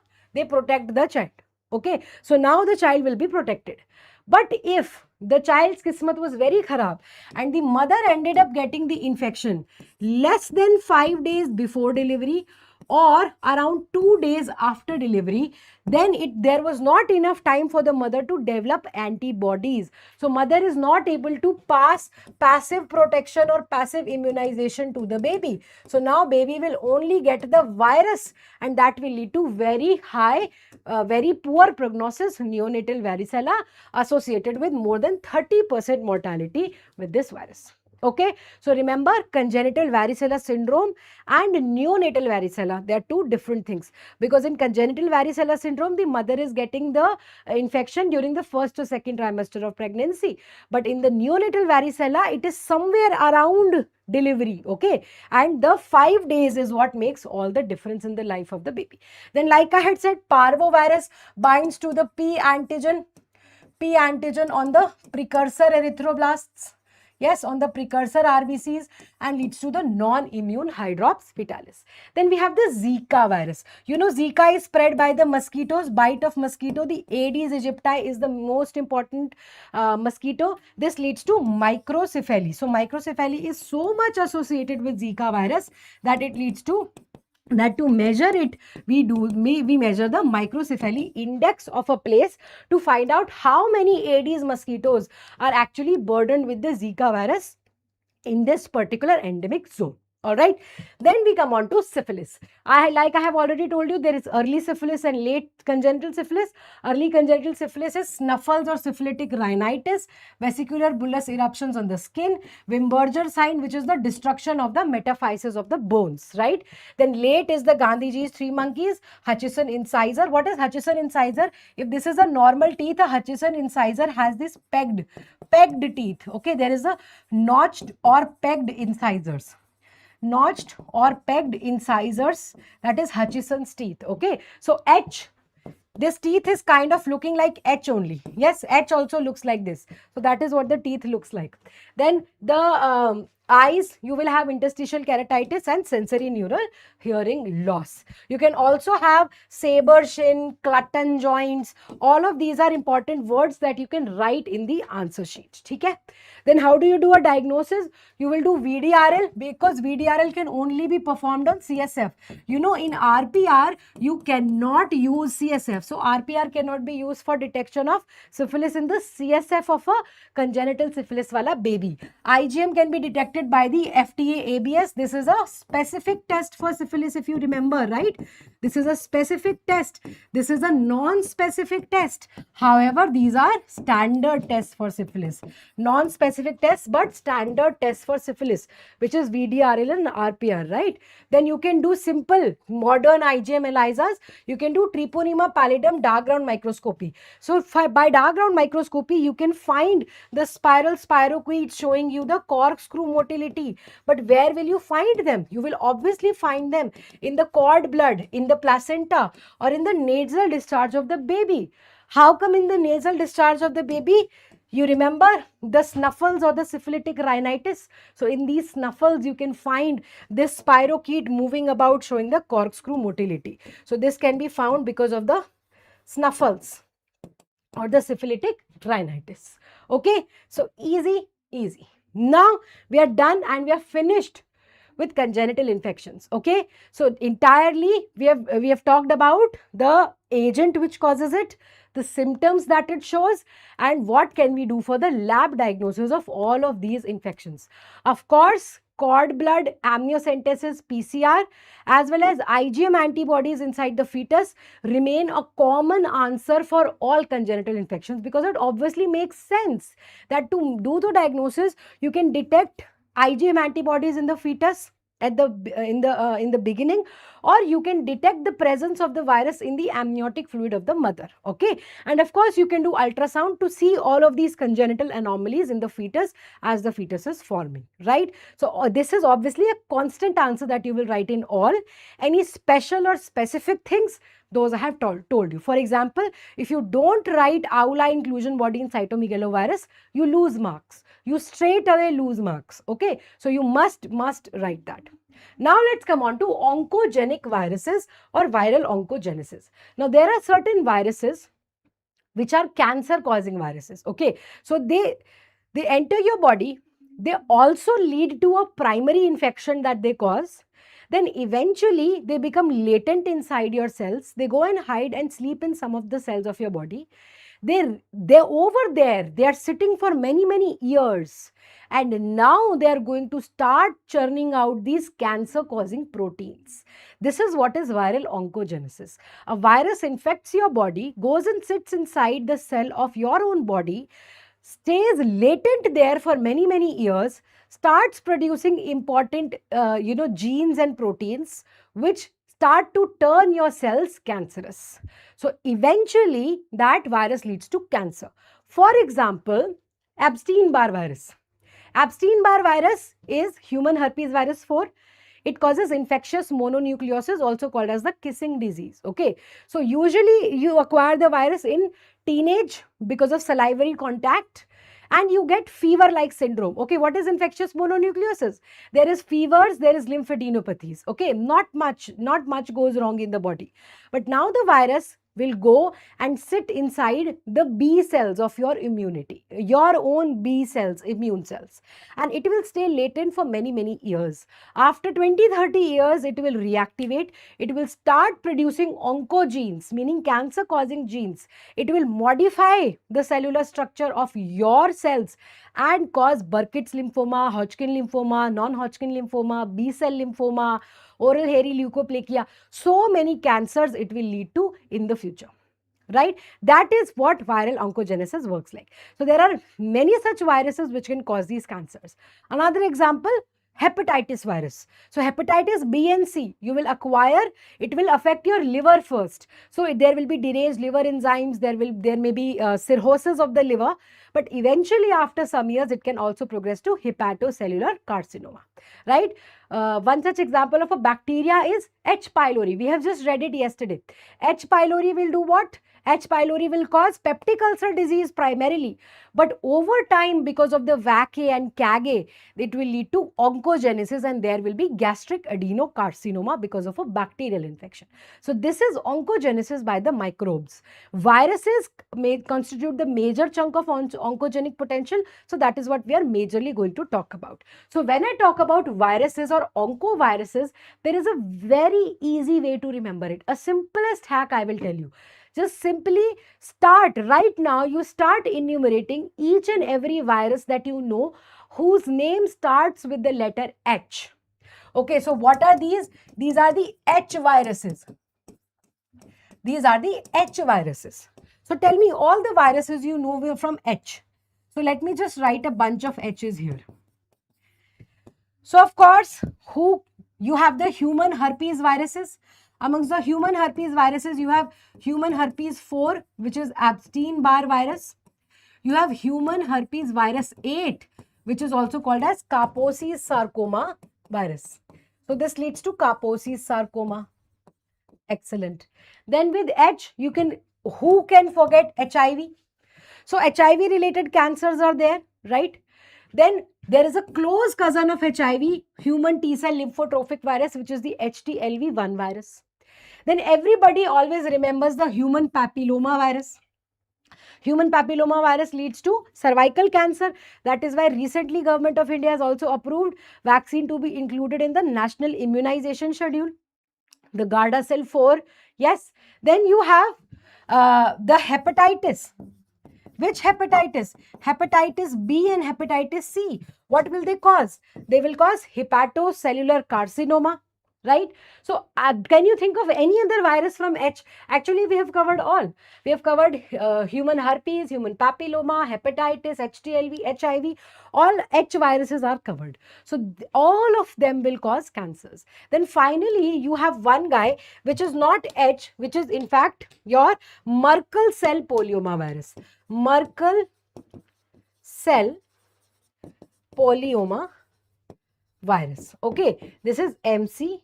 child. Okay, so now the child will be protected. But if the child's kismat was very kharab and the mother ended up getting the infection less than 5 days before delivery or around 2 days after delivery, then there was not enough time for the mother to develop antibodies. So mother is not able to pass passive protection or passive immunization to the baby. So now baby will only get the virus, and that will lead to very high, very poor prognosis, neonatal varicella, associated with more than 30% mortality with this virus. Okay, so remember, congenital varicella syndrome and neonatal varicella, they are two different things, because in congenital varicella syndrome, the mother is getting the infection during the first or second trimester of pregnancy, but in the neonatal varicella, it is somewhere around delivery. Okay, and the 5 days is what makes all the difference in the life of the baby. Then, like I had said, parvovirus binds to the P antigen on the precursor erythroblasts. yes, on the precursor RBCs and leads to the non-immune hydrops vitalis. Then we have the Zika virus. You know, Zika is spread by the mosquitoes, bite of mosquito. The Aedes aegypti is the most important mosquito. This leads to microcephaly. So microcephaly is so much associated with Zika virus that it leads to that to measure it, we measure the microcephaly index of a place to find out how many Aedes mosquitoes are actually burdened with the Zika virus in this particular endemic zone. All right. Then we come on to syphilis. I have already told you, there is early syphilis and late congenital syphilis. Early congenital syphilis is snuffles or syphilitic rhinitis, vesicular bullous eruptions on the skin, Wimberger sign, which is the destruction of the metaphysis of the bones, right? Then late is the Gandhiji's three monkeys, Hutchison incisor. What is Hutchison incisor? If this is a normal teeth, a Hutchison incisor has this pegged teeth. Okay, there is a notched or pegged incisors. Notched or pegged incisors, that is Hutchison's teeth. Okay, so H, this teeth is kind of looking like H only. Yes, H also looks like this. So that is what the teeth looks like. Then the eyes, you will have interstitial keratitis and sensory neural hearing loss. You can also have saber shin, clutton joints. All of these are important words that you can write in the answer sheet. Okay? Then how do you do a diagnosis? You will do VDRL, because VDRL can only be performed on CSF. You know, in RPR, you cannot use CSF. So RPR cannot be used for detection of syphilis in the CSF of a congenital syphilis wala baby. IgM can be detected by the FDA ABS. This is a specific test for syphilis, if you remember, right? This is a specific test. This is a non-specific test. However, these are standard tests for syphilis. Non-specific tests, but standard tests for syphilis, which is VDRL and RPR, right? Then you can do simple modern IgM ELISAs. You can do Treponema pallidum dark ground microscopy. So by dark ground microscopy, you can find the spiral spirochetes showing you the corkscrew motility. But where will you find them? You will obviously find them in the cord blood, in the placenta, or in the nasal discharge of the baby. How come in the nasal discharge of the baby? You remember the snuffles or the syphilitic rhinitis. So in these snuffles, you can find this spirochete moving about showing the corkscrew motility. So this can be found because of the snuffles or the syphilitic rhinitis. Okay, so easy. Now we are done and we are finished with congenital infections. Okay, so entirely we have talked about the agent which causes it, the symptoms that it shows, and what can we do for the lab diagnosis of all of these infections. Of course, cord blood, amniocentesis, PCR, as well as IgM antibodies inside the fetus remain a common answer for all congenital infections, because it obviously makes sense that to do the diagnosis, you can detect IgM antibodies in the fetus at the in the beginning, or you can detect the presence of the virus in the amniotic fluid of the mother. Okay, and of course you can do ultrasound to see all of these congenital anomalies in the fetus as the fetus is forming, right? So this is obviously a constant answer that you will write in all. Any special or specific things, those I have told you. For example, if you don't write Aula inclusion body in cytomegalovirus, you lose marks. You straight away lose marks. Okay, so you must write that. Now let's come on to oncogenic viruses or viral oncogenesis. Now there are certain viruses which are cancer causing viruses. Okay, so they enter your body. They also lead to a primary infection that they cause. Then eventually they become latent inside your cells. They go and hide and sleep in some of the cells of your body. They're over there. They are sitting for many years. And now they are going to start churning out these cancer causing proteins. This is what is viral oncogenesis. A virus infects your body, goes and sits inside the cell of your own body, stays latent there for many years, starts producing important genes and proteins which start to turn your cells cancerous. So eventually that virus leads to cancer. For example, Epstein-Barr virus. Epstein-Barr virus is human herpes virus 4. It causes infectious mononucleosis, also called as the kissing disease. Okay, so usually you acquire the virus in teenage because of salivary contact, and you get fever-like syndrome. Okay, what is infectious mononucleosis? There is fevers, there is lymphadenopathies. Okay, not much goes wrong in the body. But now the virus will go and sit inside the B cells of your immunity, your own B cells, immune cells, and it will stay latent for many years. After 20-30 years, it will reactivate. It will start producing oncogenes, meaning cancer causing genes. It will modify the cellular structure of your cells and cause Burkitt's lymphoma, Hodgkin lymphoma, non-Hodgkin lymphoma, B cell lymphoma, oral hairy leukoplakia. So many cancers it will lead to in the future. Right? That is what viral oncogenesis works like. So there are many such viruses which can cause these cancers. Another example, hepatitis virus. So hepatitis B and C, you will acquire, it will affect your liver first. So there will be deranged liver enzymes, there may be cirrhosis of the liver, but eventually after some years it can also progress to hepatocellular carcinoma. Right? One such example of a bacteria is H. pylori. We have just read it yesterday. H. pylori will do what? H. pylori will cause peptic ulcer disease primarily, but over time, because of the VAC-A and CAG-A, it will lead to oncogenesis, and there will be gastric adenocarcinoma because of a bacterial infection. So this is oncogenesis by the microbes. Viruses may constitute the major chunk of oncogenic potential, so that is what we are majorly going to talk about. So when I talk about viruses or oncoviruses, there is a very easy way to remember it. A simplest hack I will tell you. Just simply start right now, you start enumerating each and every virus that you know whose name starts with the letter H. Okay, so what are these? These are the H viruses. These are the H viruses. So tell me all the viruses you know from H. So let me just write a bunch of H's here. So of course, you have the human herpes viruses. Amongst the human herpes viruses, you have human herpes 4, which is Epstein-Barr virus. You have human herpes virus 8, which is also called as Kaposi's sarcoma virus. So this leads to Kaposi's sarcoma. Excellent. Then with H, who can forget HIV? So HIV related cancers are there, right? Then there is a close cousin of HIV, human T-cell lymphotrophic virus, which is the HTLV1 virus. Then everybody always remembers the human papilloma virus. Human papilloma virus leads to cervical cancer. That is why recently Government of India has also approved vaccine to be included in the national immunization schedule. The Gardasil 4, yes. Then you have the hepatitis. Which hepatitis? Hepatitis B and hepatitis C. What will they cause? They will cause hepatocellular carcinoma. Right? So, can you think of any other virus from H? Actually, we have covered all. We have covered human herpes, human papilloma, hepatitis, HTLV, HIV. All H viruses are covered. So, all of them will cause cancers. Then finally, you have one guy which is not H, which is in fact your Merkel cell polyoma virus. Merkel cell polyoma virus. Okay, this is MCPY.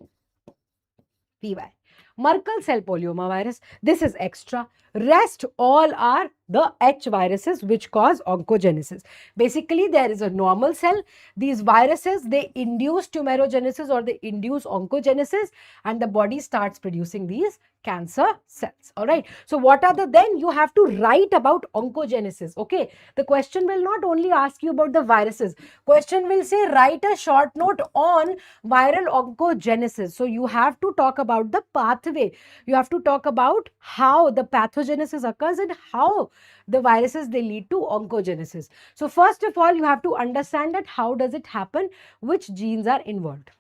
Merkel cell polyoma virus. This is extra. Rest all are the H viruses which cause oncogenesis. Basically, there is a normal cell. These viruses, they induce tumorigenesis or they induce oncogenesis, and the body starts producing these cancer cells. All right. So what are then you have to write about oncogenesis. Okay. The question will not only ask you about the viruses. Question will say write a short note on viral oncogenesis. So you have to talk about the pathway. You have to talk about how the pathogenesis occurs and how the viruses they lead to oncogenesis. So first of all, you have to understand that how does it happen, which genes are involved.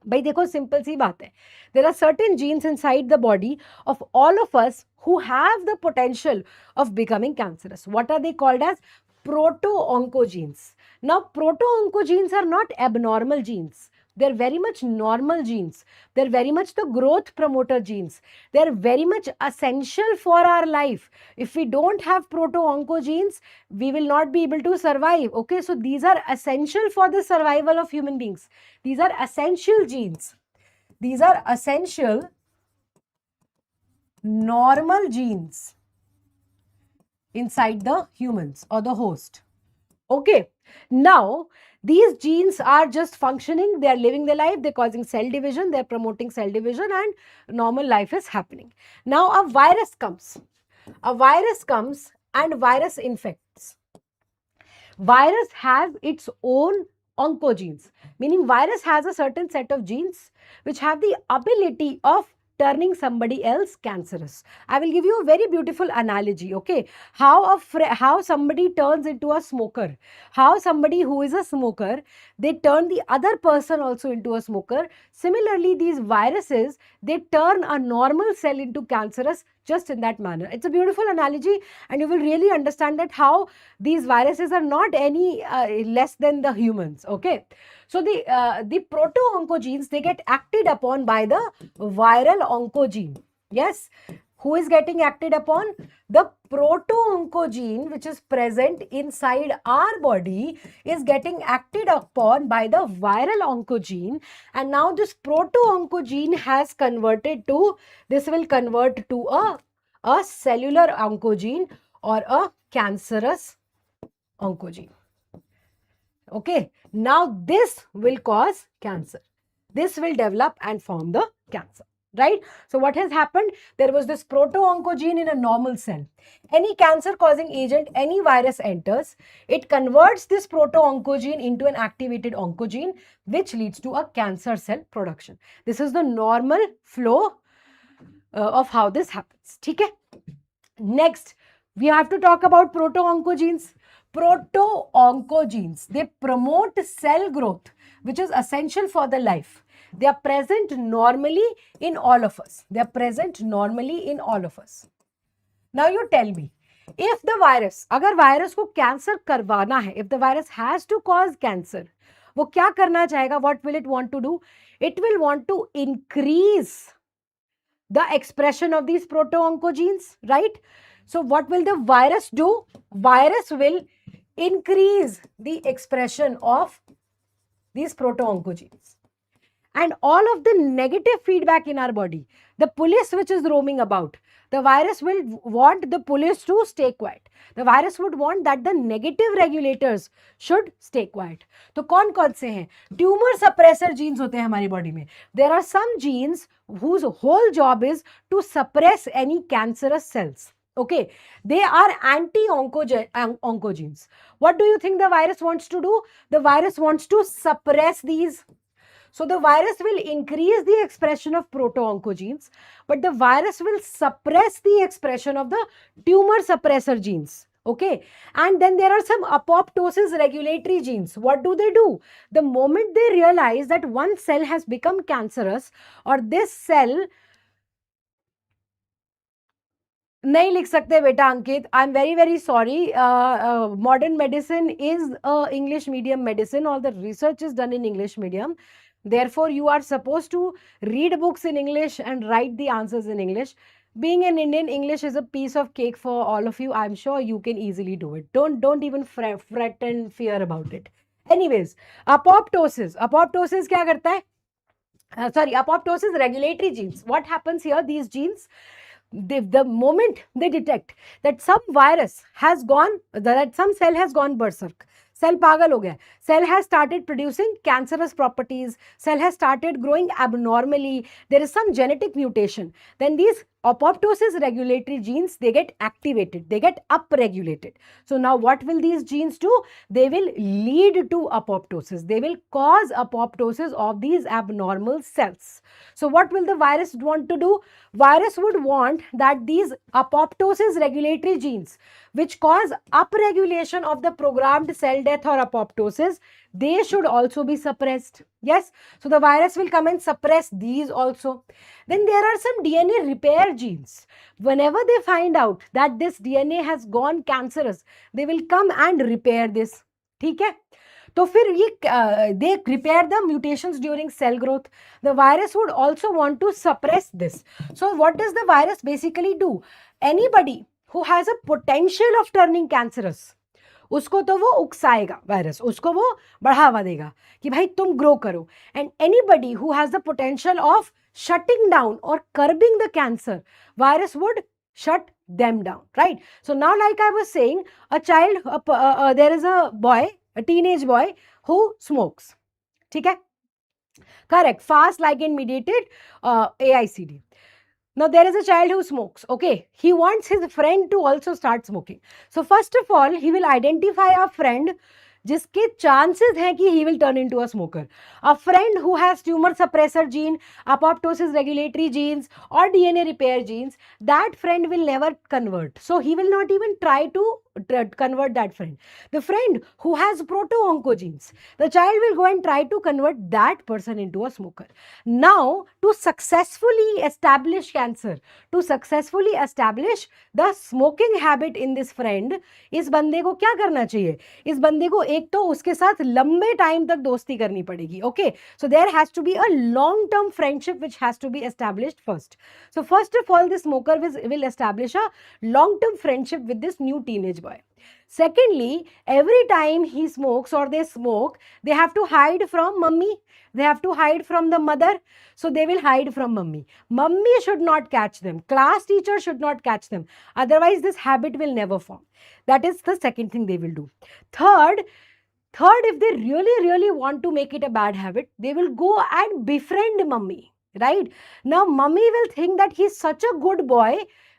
भाई देखो simple सी बात है, there are certain genes inside the body of all of us who have the potential of becoming cancerous. What are they called as? Proto-oncogenes. Now proto-oncogenes are not abnormal genes. They're very much normal genes. They're very much the growth promoter genes. They're very much essential for our life. If we don't have proto-oncogenes, we will not be able to survive. Okay, so these are essential for the survival of human beings. These are essential genes. These are essential normal genes inside the humans or the host. Okay, now these genes are just functioning, they are living their life, they're causing cell division, they're promoting cell division, and normal life is happening. Now a virus comes and virus infects. Virus has its own oncogenes, meaning virus has a certain set of genes which have the ability of turning somebody else cancerous. I will give you a very beautiful analogy, okay? How somebody turns into a smoker, how somebody who is a smoker, they turn the other person also into a smoker. Similarly, these viruses, they turn a normal cell into cancerous just in that manner. It's a beautiful analogy, and you will really understand that how these viruses are not any less than the humans. Okay, so the proto-oncogenes, they get acted upon by the viral oncogene. Yes, who is getting acted upon? The proto-oncogene, which is present inside our body, is getting acted upon by the viral oncogene, and now this proto-oncogene has converted to, this will convert to a cellular oncogene or a cancerous oncogene. Okay, now this will cause cancer. This will develop and form the cancer, right? So what has happened? There was this proto-oncogene in a normal cell. Any cancer-causing agent, any virus enters, it converts this proto-oncogene into an activated oncogene, which leads to a cancer cell production. This is the normal flow of how this happens. Okay? Next, we have to talk about proto-oncogenes. Proto-oncogenes, they promote cell growth, which is essential for the life. They are present normally in all of us. They are present normally in all of us. Now you tell me, if the virus, अगर virus को cancer करवाना है, if the virus has to cause cancer, वो क्या करना चाहेगा? What will it want to do? It will want to increase the expression of these proto-oncogenes, right? So what will the virus do? Virus will increase the expression of these proto-oncogenes. And all of the negative feedback in our body, the police which is roaming about, the virus will want the police to stay quiet. The virus would want that the negative regulators should stay quiet. तो कौन कौन से हैं? Tumor suppressor genes होते हैं हमारी body में. There are some genes whose whole job is to suppress any cancerous cells. Okay, they are anti-oncogenes. What do you think the virus wants to do? The virus wants to suppress these. So the virus will increase the expression of proto-oncogenes, but the virus will suppress the expression of the tumor suppressor genes. Okay, and then there are some apoptosis regulatory genes. What do? The moment they realize that one cell has become cancerous, or this cell, नहीं लिख सकते बेटा Ankit, I am very very sorry. Modern medicine is English medium medicine, all the research is done in English medium. Therefore, you are supposed to read books in English and write the answers in English. Being an Indian, English is a piece of cake for all of you. I'm sure you can easily do it. Don't even fret and fear about it. Anyways, apoptosis. Apoptosis क्या करता है? Apoptosis regulatory genes. What happens here? These genes, the moment they detect that some virus has gone, that some cell has gone berserk, cell pagal ho gaya, cell has started producing cancerous properties, cell has started growing abnormally, there is some genetic mutation, then these apoptosis regulatory genes, they get activated, they get upregulated. So now what will these genes do? They will lead to apoptosis, they will cause apoptosis of these abnormal cells. So what will the virus want to do? Virus would want that these apoptosis regulatory genes, which cause upregulation of the programmed cell death or apoptosis, they should also be suppressed. Yes, so the virus will come and suppress these also. Then there are some DNA repair genes. Whenever they find out that this DNA has gone cancerous, they will come and repair this. ठीक है? तो फिर ये they repair the mutations during cell growth. The virus would also want to suppress this. So what does the virus basically do? Anybody who has a potential of turning cancerous, उसको तो वो उकसाएगा virus, उसको वो बढ़ावा देगा कि भाई तुम ग्रो करो. And anybody who has the potential of shutting down or curbing the cancer, virus would shut them down, right? So now, like I was saying, a child, there is a boy, a teenage boy who smokes. Okay? Correct. Fast ligand mediated AICD. Now, there is a child who smokes. Okay. He wants his friend to also start smoking. So, first of all, he will identify a friend जिसके chances हैं कि he will turn into a smoker. A friend who has tumor suppressor gene, apoptosis regulatory genes, or DNA repair genes, that friend will never convert. So he will not even try to convert that friend. The friend who has proto-oncogenes, the child will go and try to convert that person into a smoker. Now, to successfully establish cancer, to successfully establish the smoking habit in this friend, इस बंदे को क्या करना चाहिए? इस बंदे को एक तो उसके साथ लंबे टाइम तक दोस्ती करनी पड़ेगी. Okay, so there has to be a long-term friendship which has to be established first. So first of all, the smoker will establish a long-term friendship with this new teenage boy. Secondly, every time he smokes or they smoke, they have to hide from mummy. They have to hide from the mother. So they will hide from mummy. Mummy should not catch them. Class teacher should not catch them. Otherwise, this habit will never form. That is the second thing they will do. Third, if they really want to make it a bad habit, they will go and befriend mummy. Right? Now, mummy will think that he's such a good boy.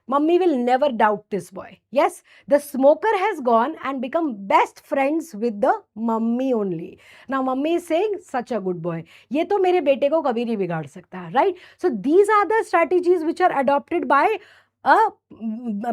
Mummy will never doubt this boy. Yes, the smoker has gone and become best friends with the mummy only. Now, mummy is saying, such a good boy. ये तो मेरे बेटे को कभी नहीं बिगाड़ सकता, right? So, these are the strategies which are adopted by a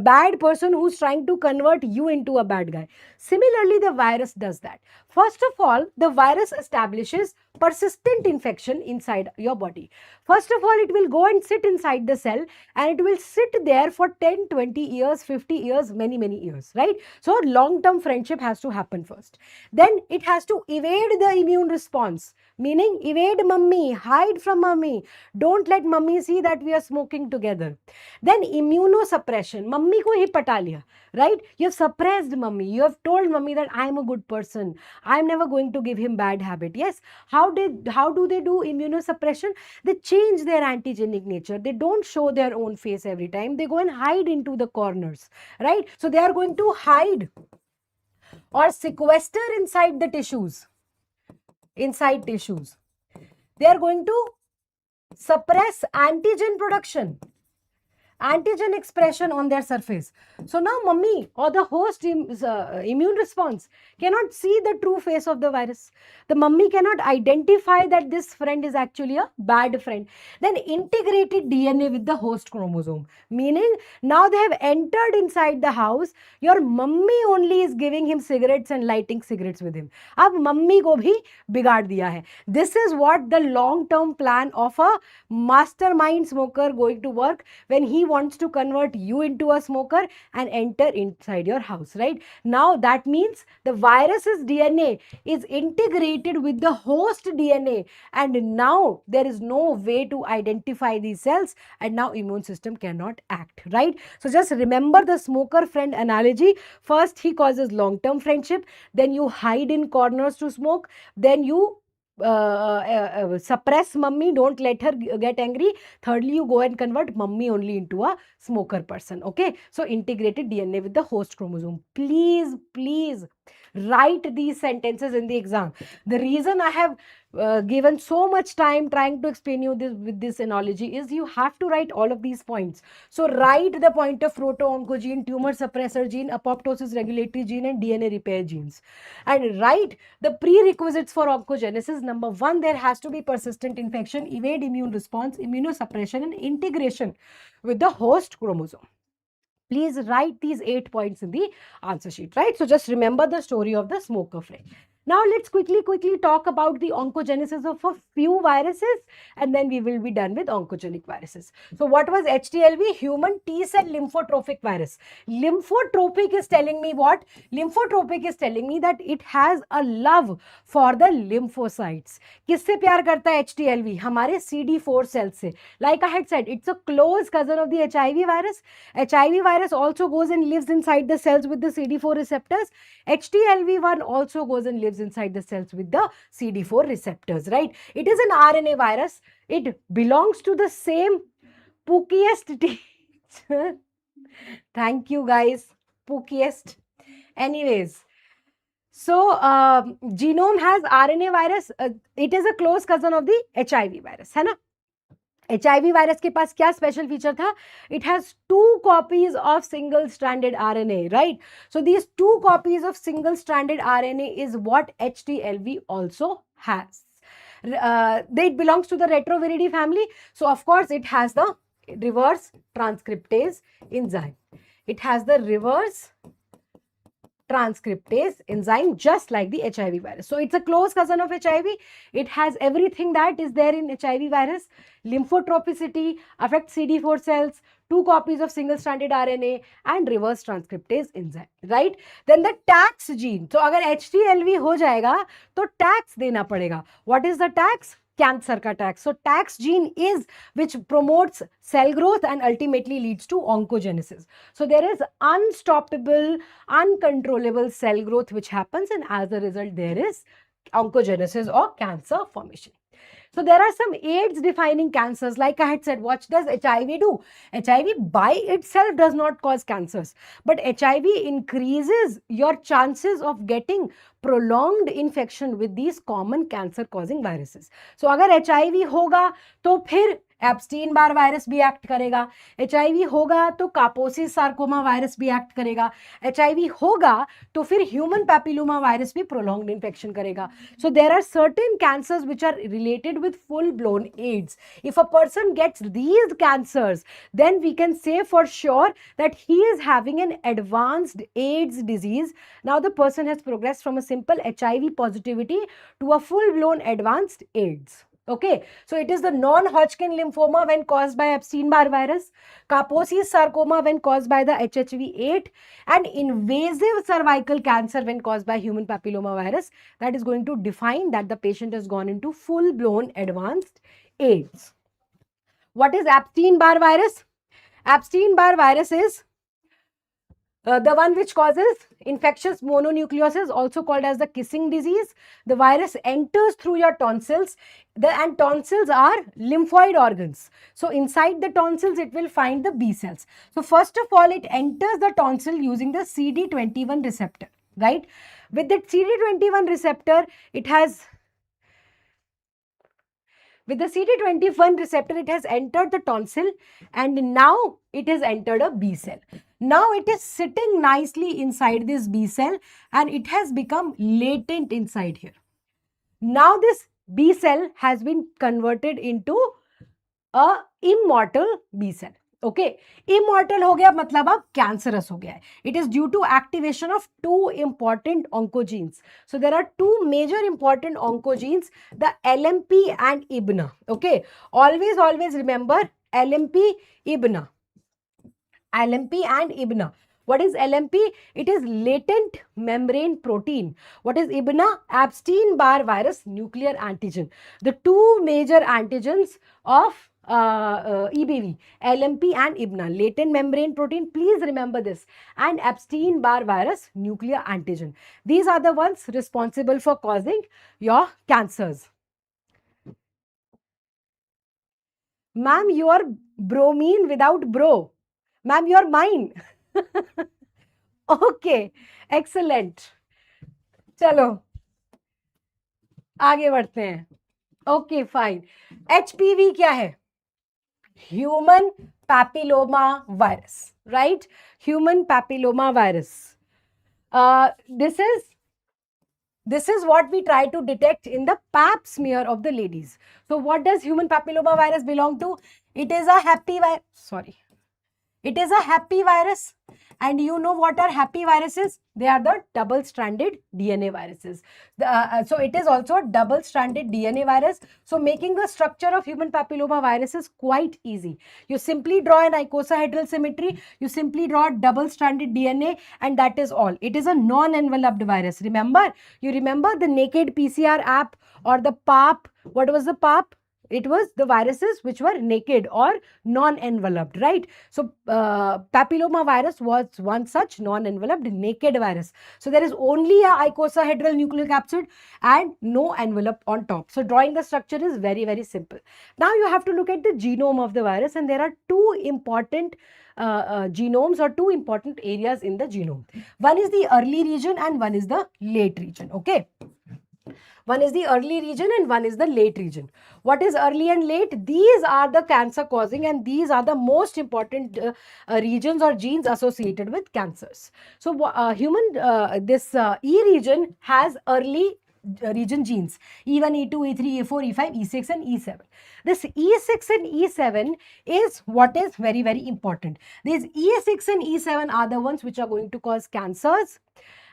bad person who's trying to convert you into a bad guy. Similarly, the virus does that. First of all, the virus establishes persistent infection inside your body. First of all, it will go and sit inside the cell and it will sit there for 10, 20 years, 50 years, many years, right? So, long-term friendship has to happen first. Then it has to evade the immune response, meaning evade mummy, hide from mummy. Don't let mummy see that we are smoking together. Then immunosuppression, mummy ko hi pata liya, right? You have suppressed mummy. You have told mummy that I am a good person. I am never going to give him bad habit. Yes. How do they do immunosuppression? They change their antigenic nature. They don't show their own face every time. They go and hide into the corners, right? So they are going to hide or sequester inside the tissues. Inside tissues. They are going to suppress antigen production, antigen expression on their surface. So now mummy or the host immune response cannot see the true face of the virus. The mummy cannot identify that this friend is actually a bad friend. Then integrated DNA with the host chromosome, meaning now they have entered inside the house. Your mummy only is giving him cigarettes and lighting cigarettes with him. अब mummy को भी बिगाड़ दिया है. This is what the long-term plan of a mastermind smoker going to work when he wants to convert you into a smoker and enter inside your house, right? Now that means the virus's DNA is integrated with the host DNA and now there is no way to identify these cells and now immune system cannot act, right? So just remember the smoker friend analogy. First he causes long-term friendship, then you hide in corners to smoke, then you suppress mummy, don't let her get angry. Thirdly, you go and convert mummy only into a smoker person. Okay, so integrated DNA with the host chromosome. Please write these sentences in the exam. The reason I have given so much time trying to explain you this with this analogy is you have to write all of these points. So write the point of proto-oncogene, tumor suppressor gene, apoptosis regulatory gene and DNA repair genes. And write the prerequisites for oncogenesis. Number 1, there has to be persistent infection, evade immune response, immunosuppression and integration with the host chromosome. Please write these 8 points in the answer sheet, right? So just remember the story of the smoker friend. Now let's quickly talk about the oncogenesis of a few viruses and then we will be done with oncogenic viruses. So what was HTLV? Human T-cell lymphotrophic virus. Lymphotropic is telling me what? Lymphotropic is telling me that it has a love for the lymphocytes. किससे प्यार करता है HTLV? हमारे CD4 cells से. Like I had said, it's a close cousin of the HIV virus. HIV virus also goes and lives inside the cells with the CD4 receptors. HTLV1 also goes and lives inside the cells with the CD4 receptors, right? It is an RNA virus. It belongs to the same pookiest teacher. Thank you guys. Pookiest. Anyways, so genome has RNA virus. It is a close cousin of the HIV virus, है ना? HIV virus के पास क्या special feature था? It has 2 copies of single-stranded RNA, right? So these 2 copies of single-stranded RNA is what HTLV also has. It belongs to the retroviridae family. So of course it has the reverse transcriptase enzyme. It has the reverse transcriptase enzyme just like the HIV virus. So it's a close cousin of HIV. It has everything that is there in HIV virus. Lymphotropicity, affects CD4 cells, 2 copies of single-stranded RNA and reverse transcriptase enzyme, right? Then the tax gene. So अगर HTLV हो जाएगा तो tax देना पड़ेगा. What is the tax? Cancer ka tax. So tax gene is which promotes cell growth and ultimately leads to oncogenesis. So there is unstoppable, uncontrollable cell growth which happens, and as a result there is oncogenesis or cancer formation. So there are some AIDS defining cancers. Like I had said, what does HIV do? HIV by itself does not cause cancers, but HIV increases your chances of getting prolonged infection with these common cancer causing viruses. So अगर HIV होगा तो फिर Epstein Barr virus भी act करेगा. HIV होगा तो कापोसिस sarcoma virus भी act करेगा. HIV होगा तो फिर ह्यूमन पैपिलोमा वायरस भी प्रोलॉन्ग्ड इन्फेक्शन करेगा. So there are certain cancers which are related with full blown AIDS. If a person gets these cancers, then we can say for sure that he is having an advanced AIDS disease. Now the person has progressed from a simple HIV positivity to a full blown advanced AIDS. Okay, so it is the non-Hodgkin lymphoma when caused by Epstein-Barr virus, Kaposi's sarcoma when caused by the HHV8, and invasive cervical cancer when caused by human papilloma virus. That is going to define that the patient has gone into full-blown advanced AIDS. What is Epstein-Barr virus? Epstein-Barr virus is the one which causes infectious mononucleosis, also called as the kissing disease. The virus enters through your tonsils, and tonsils are lymphoid organs. So inside the tonsils, it will find the B cells. So first of all, it enters the tonsil using the CD21 receptor, right? With the CD21 receptor, it has with the CD21 receptor, it has entered the tonsil, and now it has entered a B cell. Now it is sitting nicely inside this B cell and it has become latent inside here. Now this B cell has been converted into a immortal B cell. Okay, immortal हो गया मतलब अब cancerous हो गया है. It is due to activation of 2 important oncogenes. So there are 2 major important oncogenes, the LMP and IBNA. Okay, always remember LMP, IBNA. LMP and IBNA. What is LMP? It is latent membrane protein. What is IBNA? Epstein-Barr virus nuclear antigen. The 2 major antigens of EBV, LMP and IBNA, latent membrane protein, please remember this, and Epstein-Barr virus nuclear antigen. These are the ones responsible for causing your cancers. Ma'am, you are bromine without bro. Ma'am, you are mine. Okay, excellent. चलो आगे बढ़ते हैं. Okay, fine. HPV क्या है? Human papilloma virus, right? Human papilloma virus. This is what we try to detect in the pap smear of the ladies. So what does human papilloma virus belong to? It is a happy virus. Sorry. It is a happy virus, and you know what are happy viruses? They are the double-stranded DNA viruses. So it is also a double-stranded DNA virus. So making the structure of human papilloma virus is quite easy. You simply draw an icosahedral symmetry, you simply draw double-stranded DNA, and that is all. It is a non-enveloped virus. Remember? You remember the naked PCR app or the PAP? What was the PAP? It was the viruses which were naked or non-enveloped, right? So papilloma virus was one such non-enveloped naked virus. So there is only a icosahedral nucleic capsid and no envelope on top. So drawing the structure is very, very simple. Now you have to look at the genome of the virus, and there are two important genomes or two important areas in the genome. One is the early region and one is the late region. Okay. One is the early region and one is the late region. What is early and late? These are the cancer causing, and these are the most important regions or genes associated with cancers. So E region has early region genes: E1, E2, E3, E4, E5, E6 and E7. This E6 and E7 is what is very, very important. These E6 and E7 are the ones which are going to cause cancers.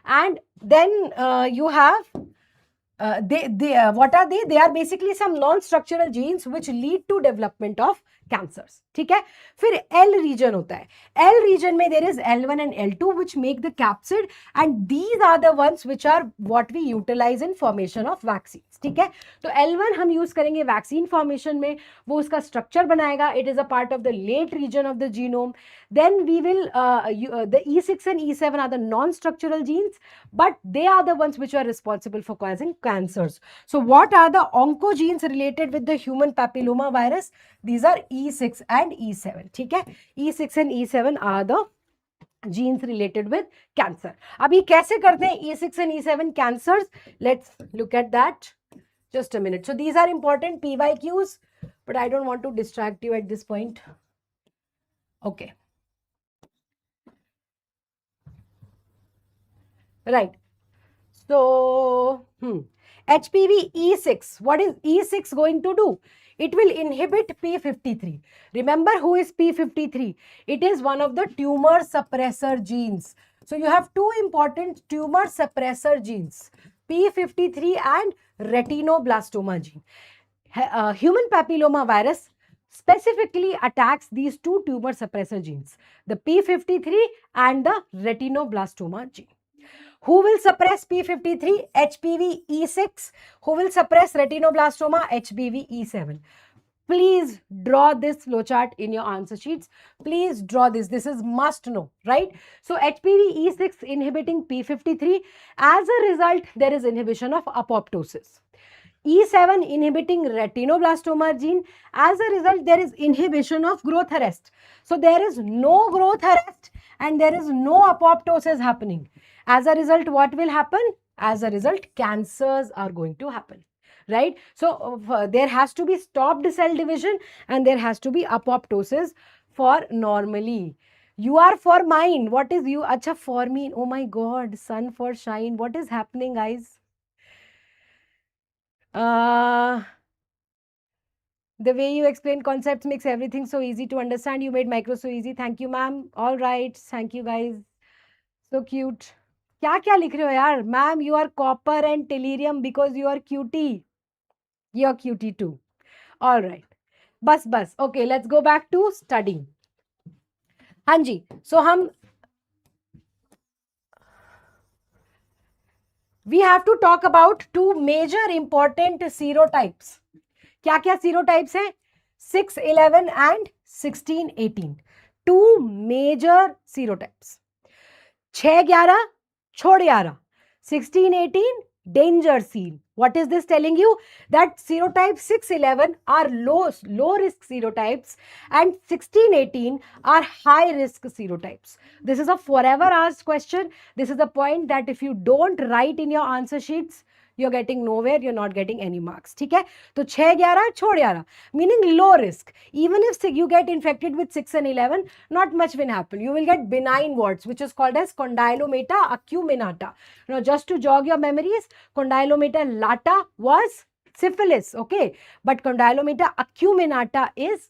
And then you have what are they? They are basically some non-structural genes which lead to development of cancers. ठीक है? फिर L region होता है. L region में there is L1 and L2 which make the capsid, and these are the ones which are what we utilize in formation of vaccines. ठीक है? तो L1 हम use करेंगे vaccine formation में, वो उसका structure बनाएगा. It is a part of the late region of the genome. Then we will the E6 and E7 are the non-structural genes, but they are the ones which are responsible for causing cancers. So what are the oncogenes related with the human papilloma virus? These are E6 and E7. ठीक है? E6 and E7 are the genes related with cancer. अब ये कैसे करते हैं E6 and E7 cancers? Let's look at that. Just a minute. So these are important PYQs, but I don't want to distract you at this point. Okay. Right. So, HPV E6. What is E6 going to do? It will inhibit P53. Remember who is P53? It is one of the tumor suppressor genes. So you have two important tumor suppressor genes, P53 and retinoblastoma gene. Human papilloma virus specifically attacks these two tumor suppressor genes, the P53 and the retinoblastoma gene. Who will suppress P53? HPV E6. Who will suppress retinoblastoma? HPV E7. Please draw this flowchart in your answer sheets. Please draw this. This is must know, right? So HPV E6 inhibiting P53. As a result, there is inhibition of apoptosis. E7 inhibiting retinoblastoma gene. As a result, there is inhibition of growth arrest. So there is no growth arrest and there is no apoptosis happening. As a result, what will happen? As a result, cancers are going to happen, right? So there has to be stopped cell division and there has to be apoptosis for normally. You are for mine. What is you? Acha, for me. Oh my God, sun for shine. What is happening, guys? The way you explain concepts makes everything so easy to understand. You made micro so easy. Thank you, ma'am. All right. Thank you, guys. So cute. क्या क्या लिख रहे हो यार? Ma'am, you are copper and tellurium because you are cutie. You are cutie too. All right. बस. Okay, let's go back to studying. हाँ जी. So we have to talk about two major important serotypes. क्या क्या serotypes हैं? 611 and 1618. Two major serotypes. 611 छोड़ 11. 1618 danger seal. What is this telling you? That serotype 611 are low risk serotypes and 1618 are high risk serotypes. This is a forever asked question. This is the point that if you don't write in your answer sheets, you're getting nowhere, you're not getting any marks. ठीक है? तो 6 11 छोड़ 11, meaning low risk. Even if you get infected with 6 and 11, not much will happen. You will get benign warts, which is called as condylomata acuminata. Now, just to jog your memories, condylomata lata was syphilis, okay? But condylomata acuminata is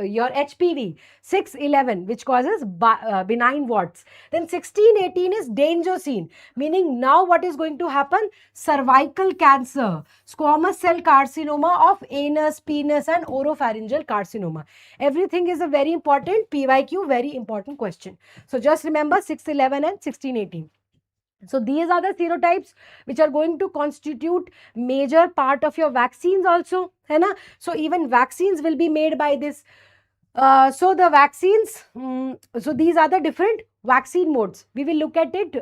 your HPV 611, which causes benign warts. Then 1618 is danger scene, meaning now what is going to happen? Cervical cancer, squamous cell carcinoma of anus, penis and oropharyngeal carcinoma. Everything is a very important PYQ, very important question. So just remember 611 and 1618. So these are the serotypes which are going to constitute major part of your vaccines also, है ना? So even vaccines will be made by this. So the vaccines, so these are the different vaccine modes. We will look at it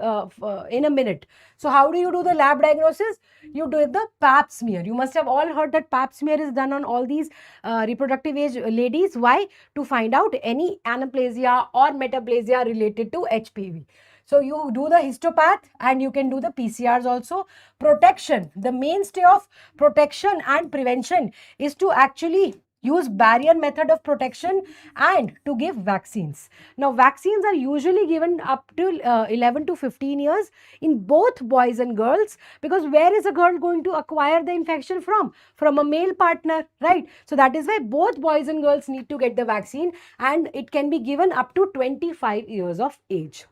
in a minute. So how do you do the lab diagnosis? You do the pap smear. You must have all heard that pap smear is done on all these reproductive age ladies. Why? To find out any anaplasia or metaplasia related to HPV. So you do the histopath and you can do the PCRs also. Protection, the mainstay of protection and prevention is to actually use barrier method of protection and to give vaccines. Now vaccines are usually given up to 11 to 15 years in both boys and girls, because where is a girl going to acquire the infection from? From a male partner, right? So that is why both boys and girls need to get the vaccine, and it can be given up to 25 years of age.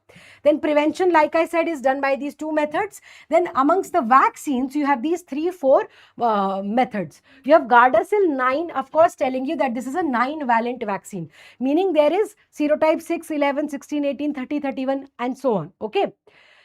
Then prevention, like I said, is done by these two methods. Then amongst the vaccines, you have these 3-4 methods. You have Gardasil 9, of course, telling you that this is a 9-valent vaccine, meaning there is serotype 6, 11, 16, 18, 30, 31 and so on. Okay.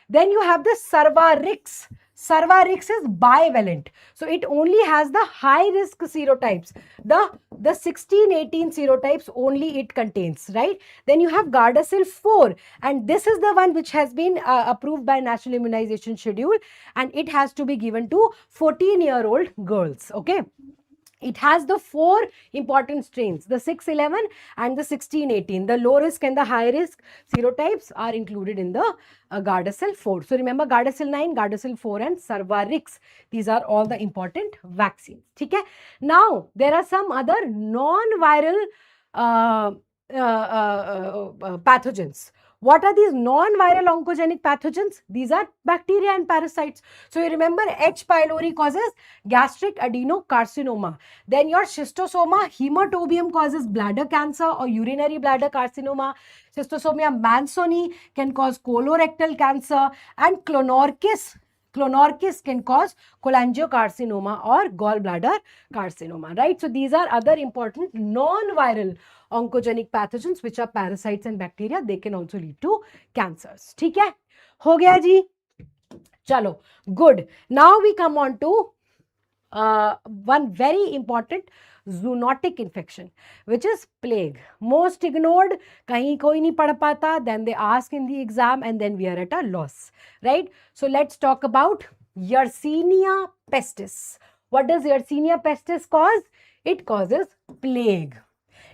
Then you have the Sarvarix. Sarvarix is bivalent. So it only has the high risk serotypes. The 16, 18 serotypes only it contains, right? Then you have Gardasil 4, and this is the one which has been approved by National Immunization Schedule, and it has to be given to 14-year-old girls. Okay. It has the 4 important strains, the 6-11 and the 16-18. The low risk and the high risk serotypes are included in the Gardasil 4. So remember, Gardasil 9, Gardasil 4 and Sarvarix. These are all the important vaccines. Okay? Now, there are some other non-viral pathogens. What are these non-viral oncogenic pathogens? These are bacteria and parasites. So you remember, H. pylori causes gastric adenocarcinoma. Then your schistosoma hematobium causes bladder cancer or urinary bladder carcinoma. Schistosoma mansoni can cause colorectal cancer, and clonorchis can cause cholangiocarcinoma or gallbladder carcinoma, right? So these are other important non-viral oncogenic pathogens which are parasites and bacteria. They can also lead to cancers. ठीक है? हो गया जी? चलो, good. Now we come on to one very important zoonotic infection, which is plague. Most ignored, kahin koi nahi padh pata, then they ask in the exam and then we are at a loss, right? So let's talk about Yersinia pestis. What does Yersinia pestis cause? It causes plague.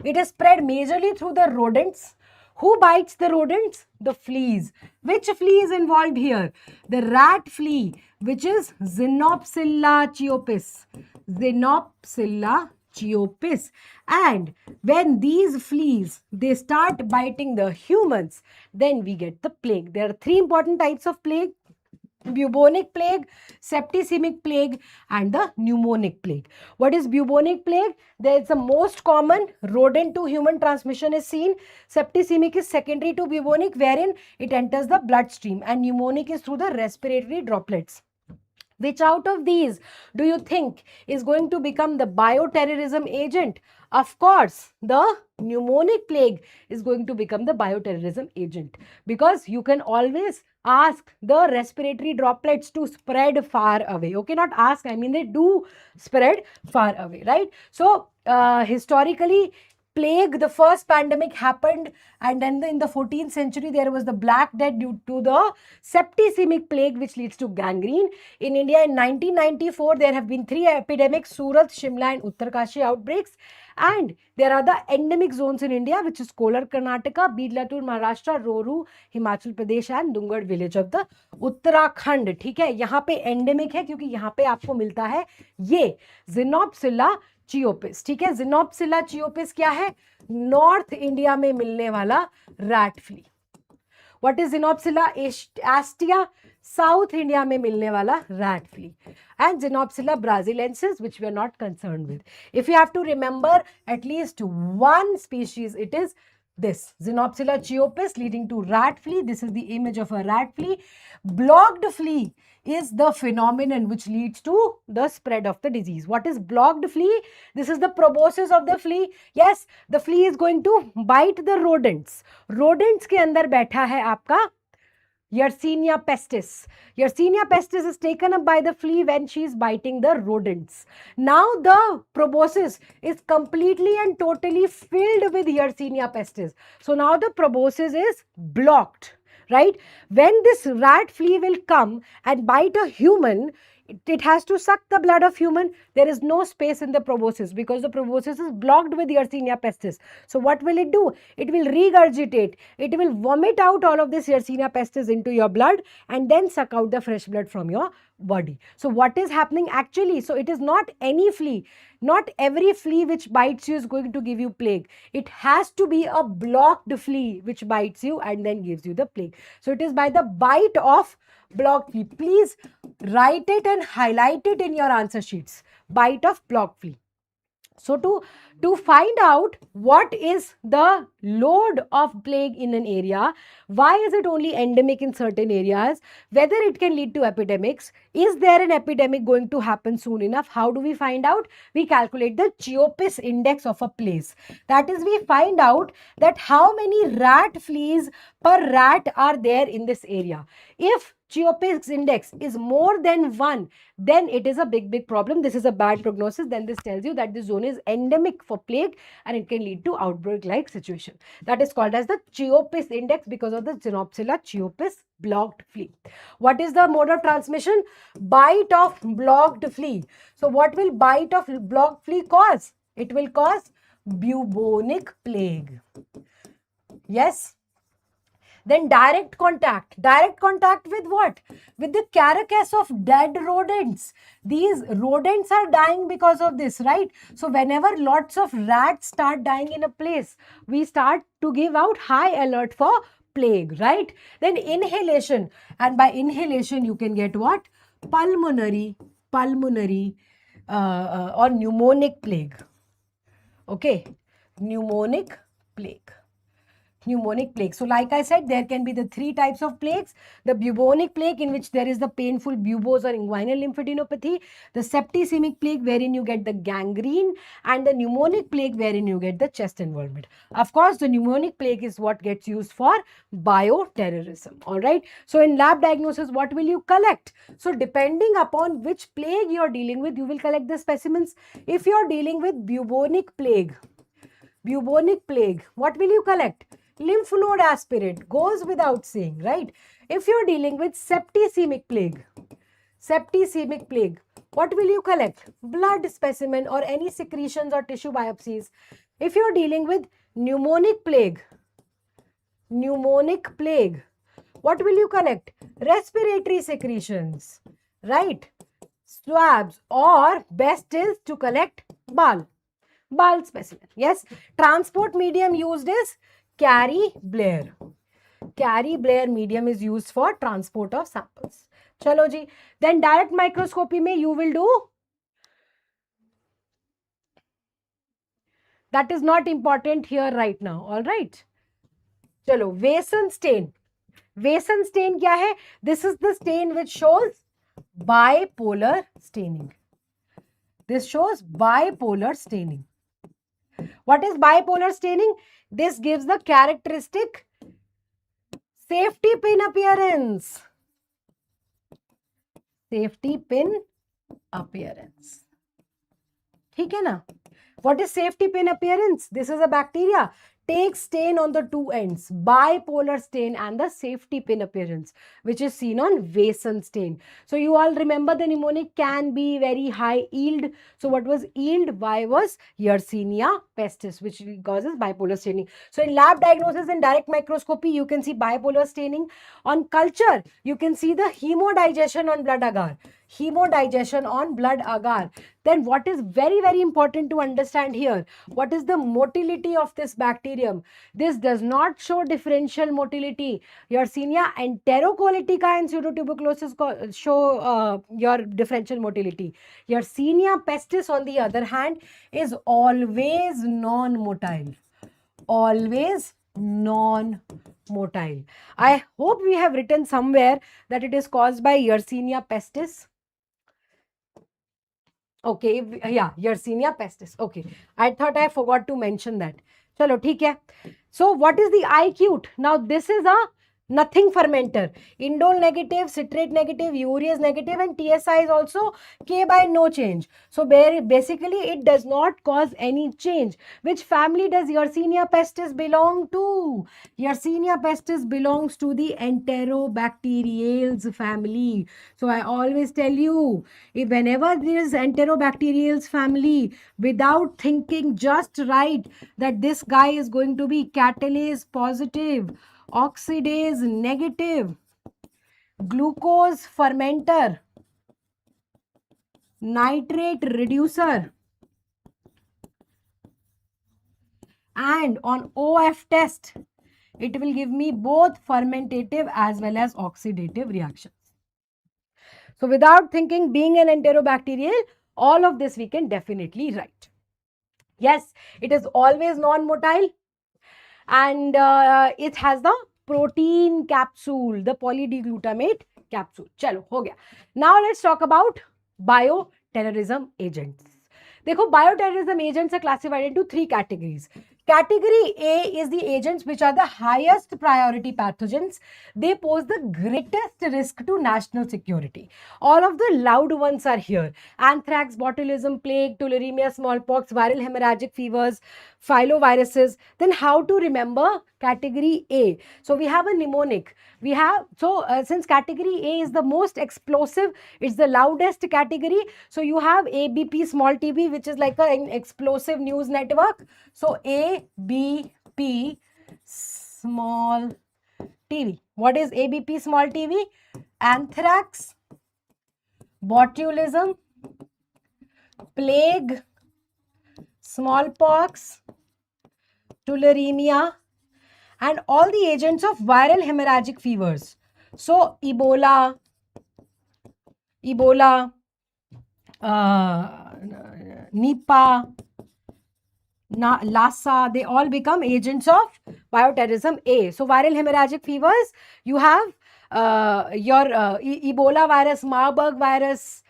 It is spread majorly through the rodents. Who bites the rodents? The fleas. Which flea is involved here? The rat flea, which is Xenopsilla chiopis. Xenopsilla chiopis. And when these fleas, they start biting the humans, then we get the plague. There are 3 important types of plague: bubonic plague, septicemic plague, and the pneumonic plague. What is bubonic plague? There is the most common rodent to human transmission is seen. Septicemic is secondary to bubonic, wherein it enters the bloodstream, and pneumonic is through the respiratory droplets. Which out of these do you think is going to become the bioterrorism agent? Of course, the pneumonic plague is going to become the bioterrorism agent, because you can always ask the respiratory droplets to spread far away. Okay, not ask, I mean they do spread far away, right? So, historically, plague, the first pandemic happened, and then in the 14th century there was the Black Death due to the septicemic plague, which leads to gangrene. In India in 1994 there have been 3 epidemics: Surat, Shimla and Uttarkashi outbreaks. And there are the endemic zones in India, which is Kolar, Karnataka, Bidlatur, Maharashtra, Roru, Himachal Pradesh and Dungad village of the Uttarakhand. ठीक है, यहाँ पे endemic है क्योंकि यहाँ पे आपको मिलता है ये Xenopsilla chiopis. ठीक है, Xenopsilla chiopis क्या है? नॉर्थ इंडिया में मिलने वाला rat flea. What is Xenopsilla astia? South India में मिलने वाला rat flea. And Xenopsilla brasilensis, which we are not concerned with. If you have to remember at least one species, it is this Xenopsilla chiopis leading to rat flea. This is the image of a rat flea. Blocked flea is the phenomenon which leads to the spread of the disease. What is blocked flea? This is the proboscis of the flea. Yes, the flea is going to bite the rodents. Rodents के अंदर बैठा है आपका Yersinia pestis. Yersinia pestis is taken up by the flea when she is biting the rodents. Now the proboscis is completely and totally filled with Yersinia pestis. So now the proboscis is blocked, right? When this rat flea will come and bite a human, it has to suck the blood of human. There is no space in the proboscis because the proboscis is blocked with Yersinia pestis. So what will it do? It will regurgitate. It will vomit out all of this Yersinia pestis into your blood and then suck out the fresh blood from your body. So what is happening actually? So it is not any flea. Not every flea which bites you is going to give you plague. It has to be a blocked flea which bites you and then gives you the plague. So it is by the bite of blocked flea. Please write it and highlight it in your answer sheets. Bite of blocked flea. So to find out what is the load of plague in an area, why is it only endemic in certain areas, whether it can lead to epidemics, is there an epidemic going to happen soon enough, how do we find out? We calculate the Cheopis index of a place. That is, we find out that how many rat fleas per rat are there in this area. If Cheopis index is more than 1, then it is a big problem. This is a bad prognosis. Then this tells you that this zone is endemic for plague and it can lead to outbreak-like situation. That is called as the Cheopis index because of the Xenopsilla cheopis blocked flea. What is the mode of transmission? Bite of blocked flea. So what will bite of blocked flea cause? It will cause bubonic plague. Yes. Then direct contact. Direct contact with what? With the carcass of dead rodents. These rodents are dying because of this, right? So whenever lots of rats start dying in a place, we start to give out high alert for plague, right? Then inhalation. And by inhalation, you can get what? Pulmonary or pneumonic plague. Okay, pneumonic plague. Pneumonic plague. So like I said, there can be the 3 types of plagues. The bubonic plague, in which there is the painful buboes or inguinal lymphadenopathy. The septicemic plague, wherein you get the gangrene. And the pneumonic plague, wherein you get the chest involvement. Of course, the pneumonic plague is what gets used for bioterrorism. Alright. So in lab diagnosis, what will you collect? So depending upon which plague you are dealing with, you will collect the specimens. If you are dealing with bubonic plague, what will you collect? Lymph node aspirate, goes without saying, right? If you're dealing with septicemic plague, what will you collect? Blood specimen or any secretions or tissue biopsies. If you're dealing with pneumonic plague, what will you collect? Respiratory secretions, right? Swabs, or best is to collect bile specimen. Yes. Transport medium used is Carry-Blair. Carry-Blair medium is used for transport of samples. Chalo ji. Then direct microscopy mein you will do. That is not important here right now. All right. Chalo. Wesen stain. Wesen stain kya hai? This is the stain which shows bipolar staining. This shows bipolar staining. What is bipolar staining? This gives the characteristic safety pin appearance. Safety pin appearance. ठीक है ना? What is safety pin appearance? This is a bacteria. Takes stain on the 2 ends, bipolar stain and the safety pin appearance, which is seen on Wesen stain. So you all remember the pneumonic can be very high yield. So what was yield? Y was Yersinia pestis, which causes bipolar staining. So in lab diagnosis and direct microscopy, you can see bipolar staining. On culture, you can see the hemodigestion on blood agar. Hemodigestion on blood agar. Then what is very, very important to understand here? What is the motility of this bacterium? This does not show differential motility. Yersinia enterocolitica and pseudotuberculosis show your differential motility. Yersinia pestis, on the other hand, is always non-motile. Always non-motile. I hope we have written somewhere that it is caused by Yersinia pestis. Okay, yeah, Yersinia pestis. Okay, I thought I forgot to mention that. Chalo, theek hai. So what is the eye cute? Now this is a Nothing fermenter. Indole negative, citrate negative, urease negative, and TSI is also K by no change. So basically it does not cause any change. Which family does Yersinia pestis belong to? Yersinia pestis belongs to the Enterobacteriales family. So I always tell you, if whenever there is Enterobacteriales family, without thinking, just write that this guy is going to be catalase positive, oxidase negative, glucose fermenter, nitrate reducer, and on OF test, it will give me both fermentative as well as oxidative reactions. So without thinking, being an enterobacterial, all of this we can definitely write. Yes, it is always non-motile, and it has the protein capsule, the polydeglutamate capsule. Chalo, ho gaya. Now let's talk about bioterrorism agents. देखो, bioterrorism agents are classified into three categories. Category A is the agents which are the highest priority pathogens. They pose the greatest risk to national security. All of the loud ones are here. Anthrax, botulism, plague, tularemia, smallpox, viral hemorrhagic fevers, filoviruses. Then how to remember category A? So we have a mnemonic. We have, since category A is the most explosive, it's the loudest category. So you have ABP small TB, which is like an explosive news network. So ABP small TB. What is ABP small TB? Anthrax, botulism, plague, smallpox, tularemia, and all the agents of viral hemorrhagic fevers. So Ebola, Nipah, Lassa, they all become agents of bioterrorism A. So viral hemorrhagic fevers, you have your Ebola virus, Marburg virus,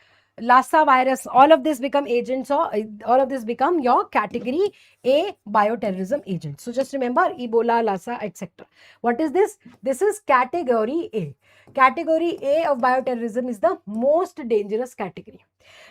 Lassa virus, all of this become agents or all of this become your category A bioterrorism agents. So just remember Ebola, Lassa, etc. What is this? This is category A. Category A of bioterrorism is the most dangerous category.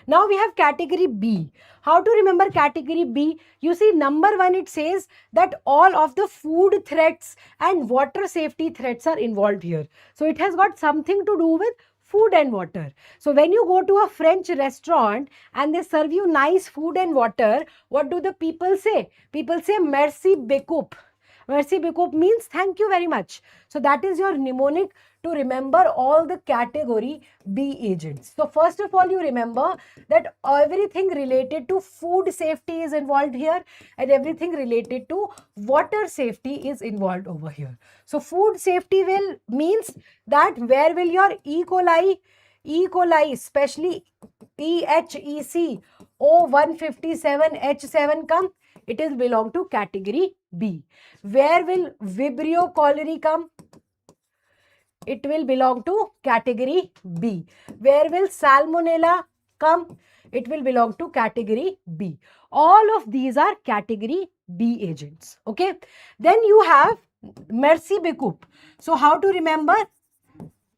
Now we have category B. How to remember category B? You see, number 1, it says that all of the food threats and water safety threats are involved here. So it has got something to do with food and water. So when you go to a French restaurant and they serve you nice food and water, what do the people say? People say merci beaucoup. Merci beaucoup means thank you very much. So that is your mnemonic to remember all the category B agents. So first of all, you remember that everything related to food safety is involved here and everything related to water safety is involved over here. So food safety will means that where will your E. coli, especially EHEC O157H7 come? It is belong to category B. Where will Vibrio cholerae come? It will belong to category B. Where will Salmonella come? It will belong to category B. All of these are category B agents. Okay. Then you have merci beaucoup. So how to remember?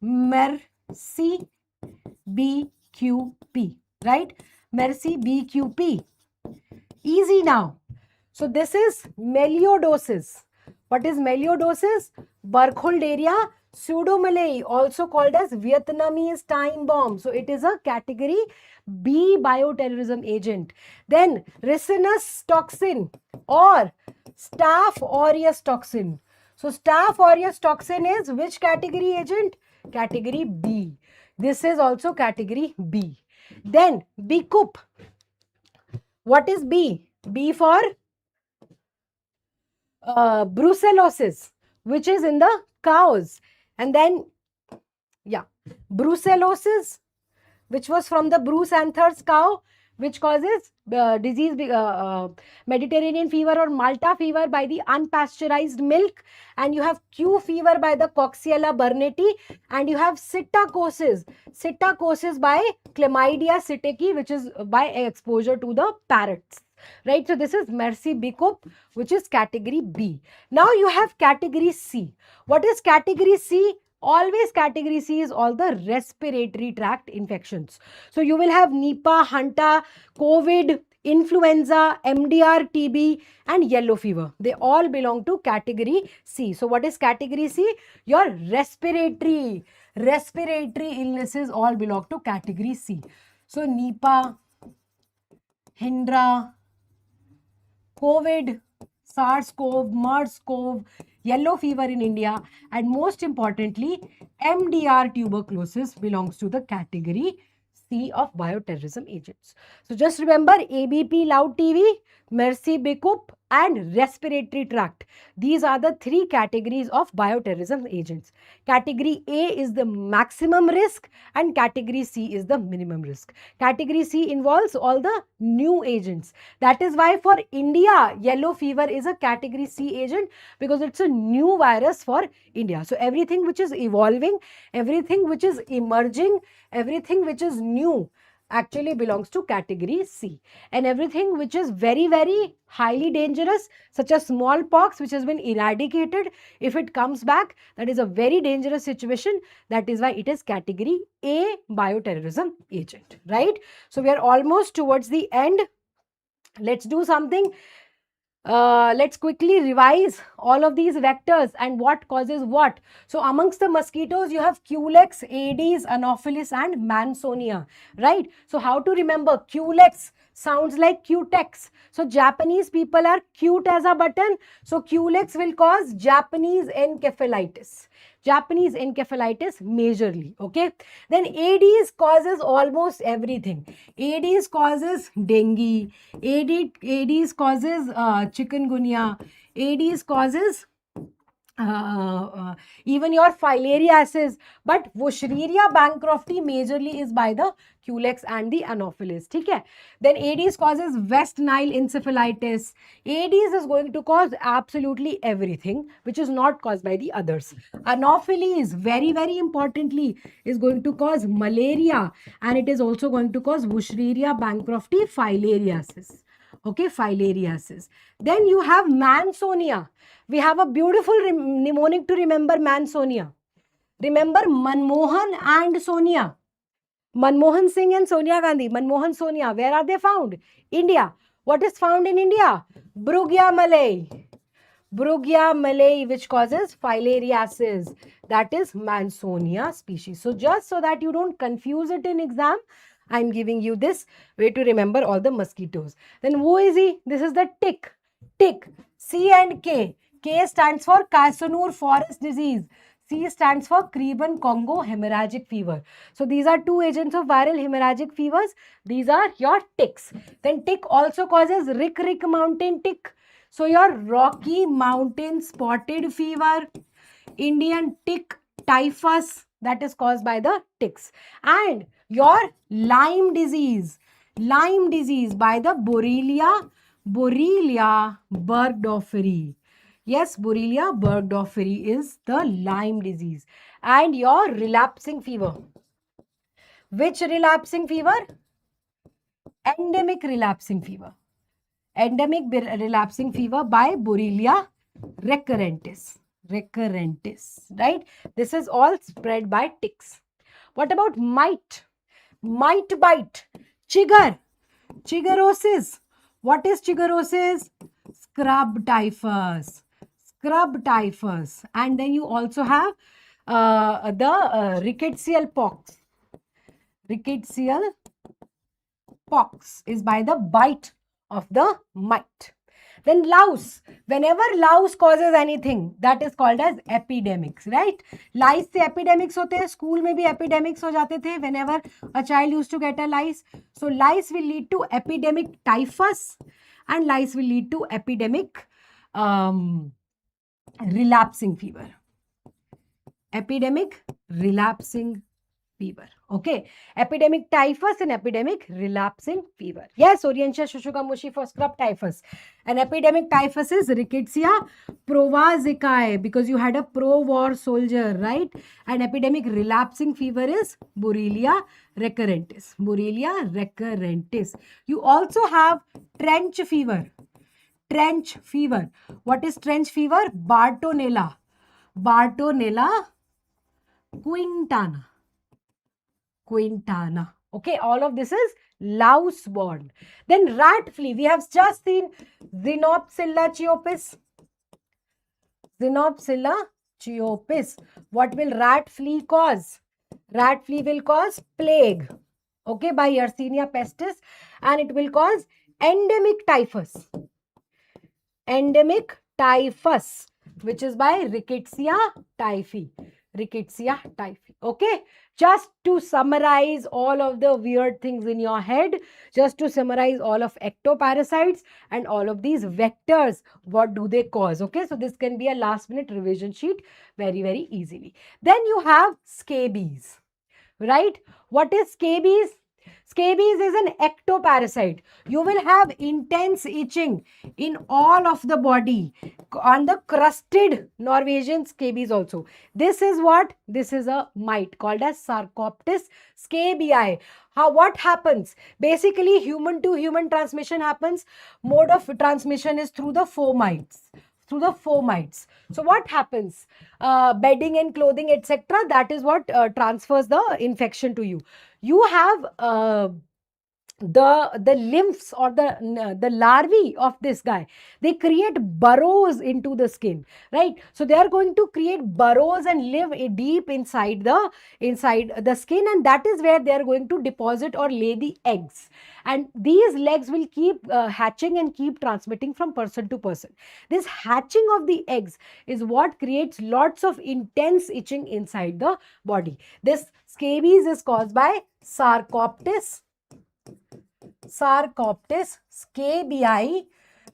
Merci BQP. Right? Merci BQP. Easy now. So this is melioidosis. What is melioidosis? Burkholderia pseudomallei, also called as Vietnamese time bomb. So it is a category B bioterrorism agent. Then Ricinus toxin or Staph aureus toxin. So Staph aureus toxin is which category agent? Category B. This is also category B. Then BCUP. What is B? B for brucellosis, which is in the cows. And then, yeah, brucellosis, which was from the Brucanthus cow, which causes disease, Mediterranean fever or Malta fever by the unpasteurized milk. And you have Q fever by the Coxiella burnetii. And you have psittacosis by Chlamydia psittaci, which is by exposure to the parrots. right? So this is Mercy Bikup, which is category B. Now you have category C. What is category C? Always category C is all the respiratory tract infections. So you will have Nipah, Hanta, COVID, influenza, MDR, TB, and yellow fever. They all belong to category C. So what is category C? Your respiratory illnesses all belong to category C. So Nipah, Hindra, COVID, SARS-CoV, MERS-CoV, yellow fever in India, and most importantly, MDR tuberculosis belongs to the category C of bioterrorism agents. So just remember ABP, loud TV, Mercy Bikup, and respiratory tract. These are the three categories of bioterrorism agents. Category A is the maximum risk and category C is the minimum risk. Category C involves all the new agents. That is why for India, yellow fever is a category C agent because it's a new virus for India. So everything which is evolving, everything which is emerging, everything which is new actually belongs to category C, and everything which is very, very highly dangerous, such as smallpox, which has been eradicated, if it comes back, that is a very dangerous situation. That is why it is category A bioterrorism agent, right? So we are almost towards the end. Let's do something. Let's quickly revise all of these vectors and what causes what. So amongst the mosquitoes, you have Culex, Aedes, Anopheles, and Mansonia, right? So how to remember? Culex sounds like cutex. So Japanese people are cute as a button. So Culex will cause Japanese encephalitis. Japanese encephalitis majorly, okay? Then Aedes causes almost everything. Aedes causes dengue, Aedes causes chikungunya, Aedes causes even your filariasis, but Wuchereria bancrofti majorly is by the Culex and the Anopheles. Okay? Then Aedes causes West Nile encephalitis. Aedes is going to cause absolutely everything which is not caused by the others. Anopheles, very, very importantly, is going to cause malaria, and it is also going to cause Wuchereria bancrofti filariasis. Okay, filariasis. Then you have Mansonia. We have a beautiful mnemonic to remember Mansonia. Remember Manmohan and Sonia. Manmohan Singh and Sonia Gandhi. Manmohan, Sonia. Where are they found? India. What is found in India? Brugia malay. Brugia malay, which causes filariasis. That is Mansonia species. So just so that you don't confuse it in exam, I'm giving you this way to remember all the mosquitoes. Then who is he? This is the tick. Tick. C and K. K stands for Cassonur forest disease. C stands for Creban Congo hemorrhagic fever. So these are two agents of viral hemorrhagic fevers. These are your ticks. Then tick also causes Rick mountain tick. So your Rocky Mountain spotted fever, Indian tick typhus, that is caused by the ticks, and your Lyme disease by the Borrelia burgdorferi. Yes, Borrelia burgdorferi is the Lyme disease. And your relapsing fever. Which relapsing fever? Endemic relapsing fever. Endemic relapsing fever by Borrelia recurrentis. Right? This is all spread by ticks. What about mite? Mite bite. Chigger. Chiggerosis. What is chiggerosis? Scrub typhus. Scrub typhus. And then you also have the rickettsial pox. Rickettsial pox is by the bite of the mite. Then louse. Whenever louse causes anything, that is called as epidemics, right? Lice से epidemics होते हैं. School में भी epidemics हो जाते थे whenever a child used to get a lice. So lice will lead to epidemic typhus and lice will lead to epidemic relapsing fever. Epidemic relapsing fever. Okay. Epidemic typhus and epidemic relapsing fever. Yes, Orientia Shushukamushi for scrub typhus. An epidemic typhus is Rickettsia provazicae because you had a pro-war soldier, right? And epidemic relapsing fever is Borrelia recurrentis. Borrelia recurrentis. You also have trench fever. Trench fever. What is trench fever? Bartonella. Bartonella quintana. Quintana. Okay, all of this is louse borne. Then rat flea. We have just seen Xenopsilla chiopis. Xenopsilla chiopis. What will rat flea cause? Rat flea will cause plague. Okay, by Yersinia pestis, and it will cause endemic typhus. Endemic typhus, which is by Rickettsia typhi. Rickettsia typhi. Okay, just to summarize all of the weird things in your head, just to summarize all of ectoparasites and all of these vectors, what do they cause? Okay, so this can be a last minute revision sheet very, very easily. Then you have scabies, right? What is scabies? Scabies is an ectoparasite. You will have intense itching in all of the body on the crusted Norwegian scabies also. This is what? This is a mite called as Sarcoptes scabii. What happens? Basically, human to human transmission happens. Mode of transmission is through the fomites. Through the fomites. So what happens? Bedding and clothing, etc. That is what transfers the infection to you. You have the lymphs or the larvae of this guy. They create burrows into the skin, right? So they are going to create burrows and live deep inside the skin, and that is where they are going to deposit or lay the eggs. And these legs will keep hatching and keep transmitting from person to person. This hatching of the eggs is what creates lots of intense itching inside the body. This scabies is caused by Sarcoptes scabii,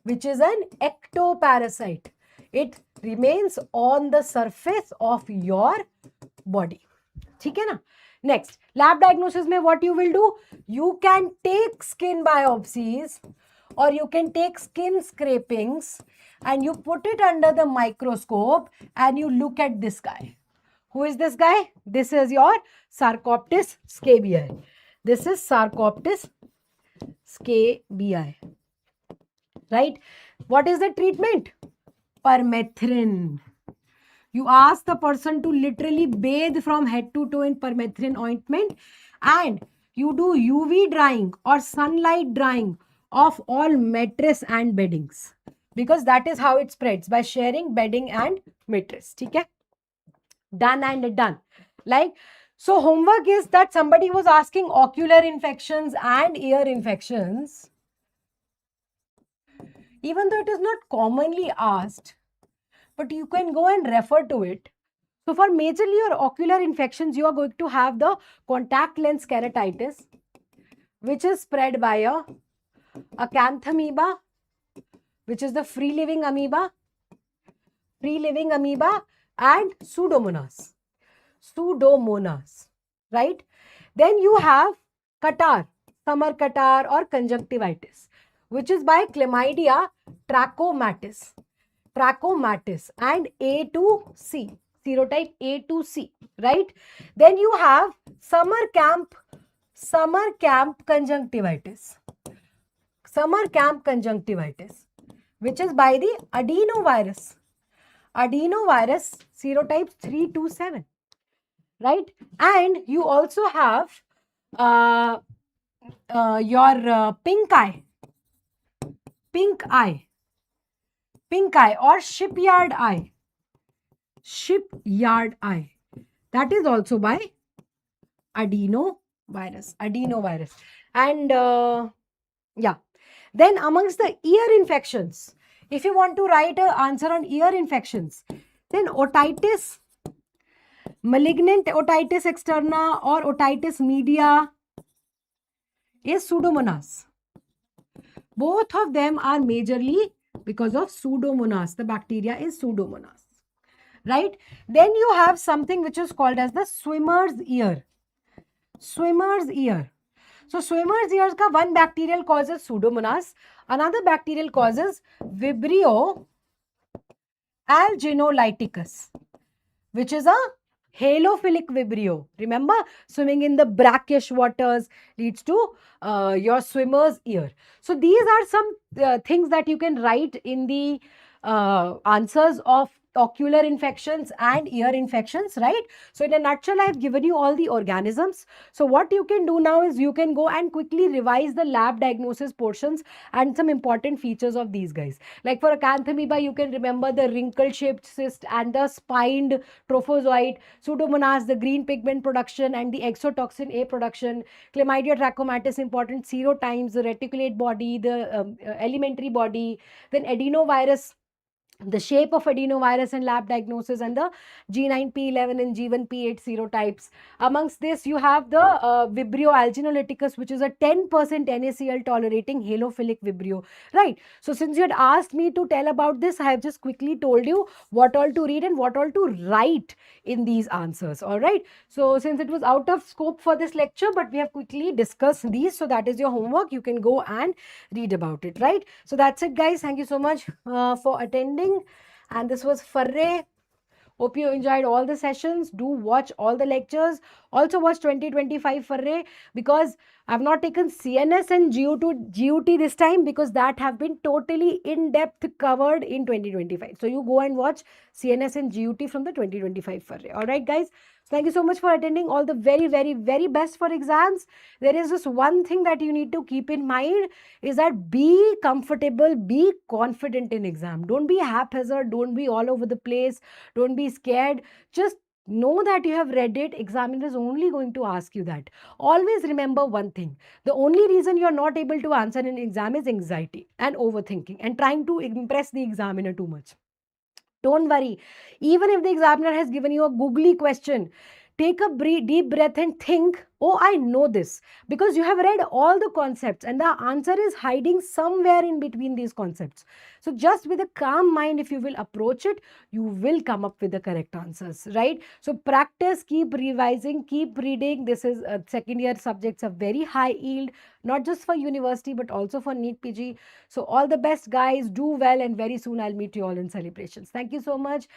which is an ectoparasite. It remains on the surface of your body. ठीक है ना? Next, lab diagnosis में what you will do? You can take skin biopsies or you can take skin scrapings and you put it under the microscope and you look at this guy. Who is this guy? This is your Sarcoptes scabii. This is Sarcoptes scabii. Right? What is the treatment? Permethrin. You ask the person to literally bathe from head to toe in permethrin ointment, and you do UV drying or sunlight drying of all mattress and beddings, because that is how it spreads, by sharing bedding and mattress. Okay? Done and done. Like, so homework is that somebody was asking ocular infections and ear infections. Even though it is not commonly asked, but you can go and refer to it. So for majorly your ocular infections, you are going to have the contact lens keratitis, which is spread by a acanthamoeba, which is the free-living amoeba, and Pseudomonas, right? Then you have catarrh, summer catarrh or conjunctivitis, which is by Chlamydia trachomatis and A to C, serotype A to C, right? Then you have summer camp conjunctivitis, which is by the adenovirus serotype 3 to 7, right? And you also have your pink eye or shipyard eye. That is also by adenovirus. And yeah, then amongst the ear infections, if you want to write an answer on ear infections, then otitis, malignant otitis externa or otitis media is Pseudomonas. Both of them are majorly because of Pseudomonas. The bacteria is Pseudomonas, right? Then you have something which is called as the swimmer's ear. swimmer's ear. So swimmer's ears ka one bacterial causes Pseudomonas, another bacterial causes Vibrio alginolyticus, which is a halophilic vibrio. Remember, swimming in the brackish waters leads to your swimmer's ear. So these are some things that you can write in the answers of ocular infections and ear infections, right? So in a nutshell, I have given you all the organisms. So what you can do now is you can go and quickly revise the lab diagnosis portions and some important features of these guys. Like for acanthamoeba, you can remember the wrinkle-shaped cyst and the spined trophozoite, Pseudomonas, the green pigment production and the exotoxin A production, Chlamydia trachomatis, important serotypes, the reticulate body, the elementary body, then adenovirus, the shape of adenovirus and lab diagnosis, and the G9P11 and G1P8 serotypes. Amongst this, you have the Vibrio alginolyticus, which is a 10% NaCl tolerating halophilic Vibrio, right? So since you had asked me to tell about this, I have just quickly told you what all to read and what all to write in these answers, all right? So since it was out of scope for this lecture, but we have quickly discussed these, so that is your homework. You can go and read about it, right? So that's it, guys. Thank you so much for attending. And this was FARRE. Hope you enjoyed all the sessions. Do watch all the lectures. Also watch 2025 FARRE, because I've not taken CNS and GUT this time, because that have been totally in-depth covered in 2025. So you go and watch CNS and GUT from the 2025 FARRE. All right, guys. Thank you so much for attending. All the very, very, very best for exams. There is just one thing that you need to keep in mind, is that be comfortable, be confident in exam. Don't be haphazard. Don't be all over the place. Don't be scared. Just know that you have read it. Examiner is only going to ask you that. Always remember one thing. The only reason you are not able to answer an exam is anxiety and overthinking and trying to impress the examiner too much. Don't worry. Even if the examiner has given you a googly question, take a deep breath and think, oh, I know this, because you have read all the concepts and the answer is hiding somewhere in between these concepts. So just with a calm mind, if you will approach it, you will come up with the correct answers, right? So practice, keep revising, keep reading. This is second year subjects are very high yield, not just for university, but also for NEET PG. So all the best, guys. Do well, and very soon I'll meet you all in celebrations. Thank you so much.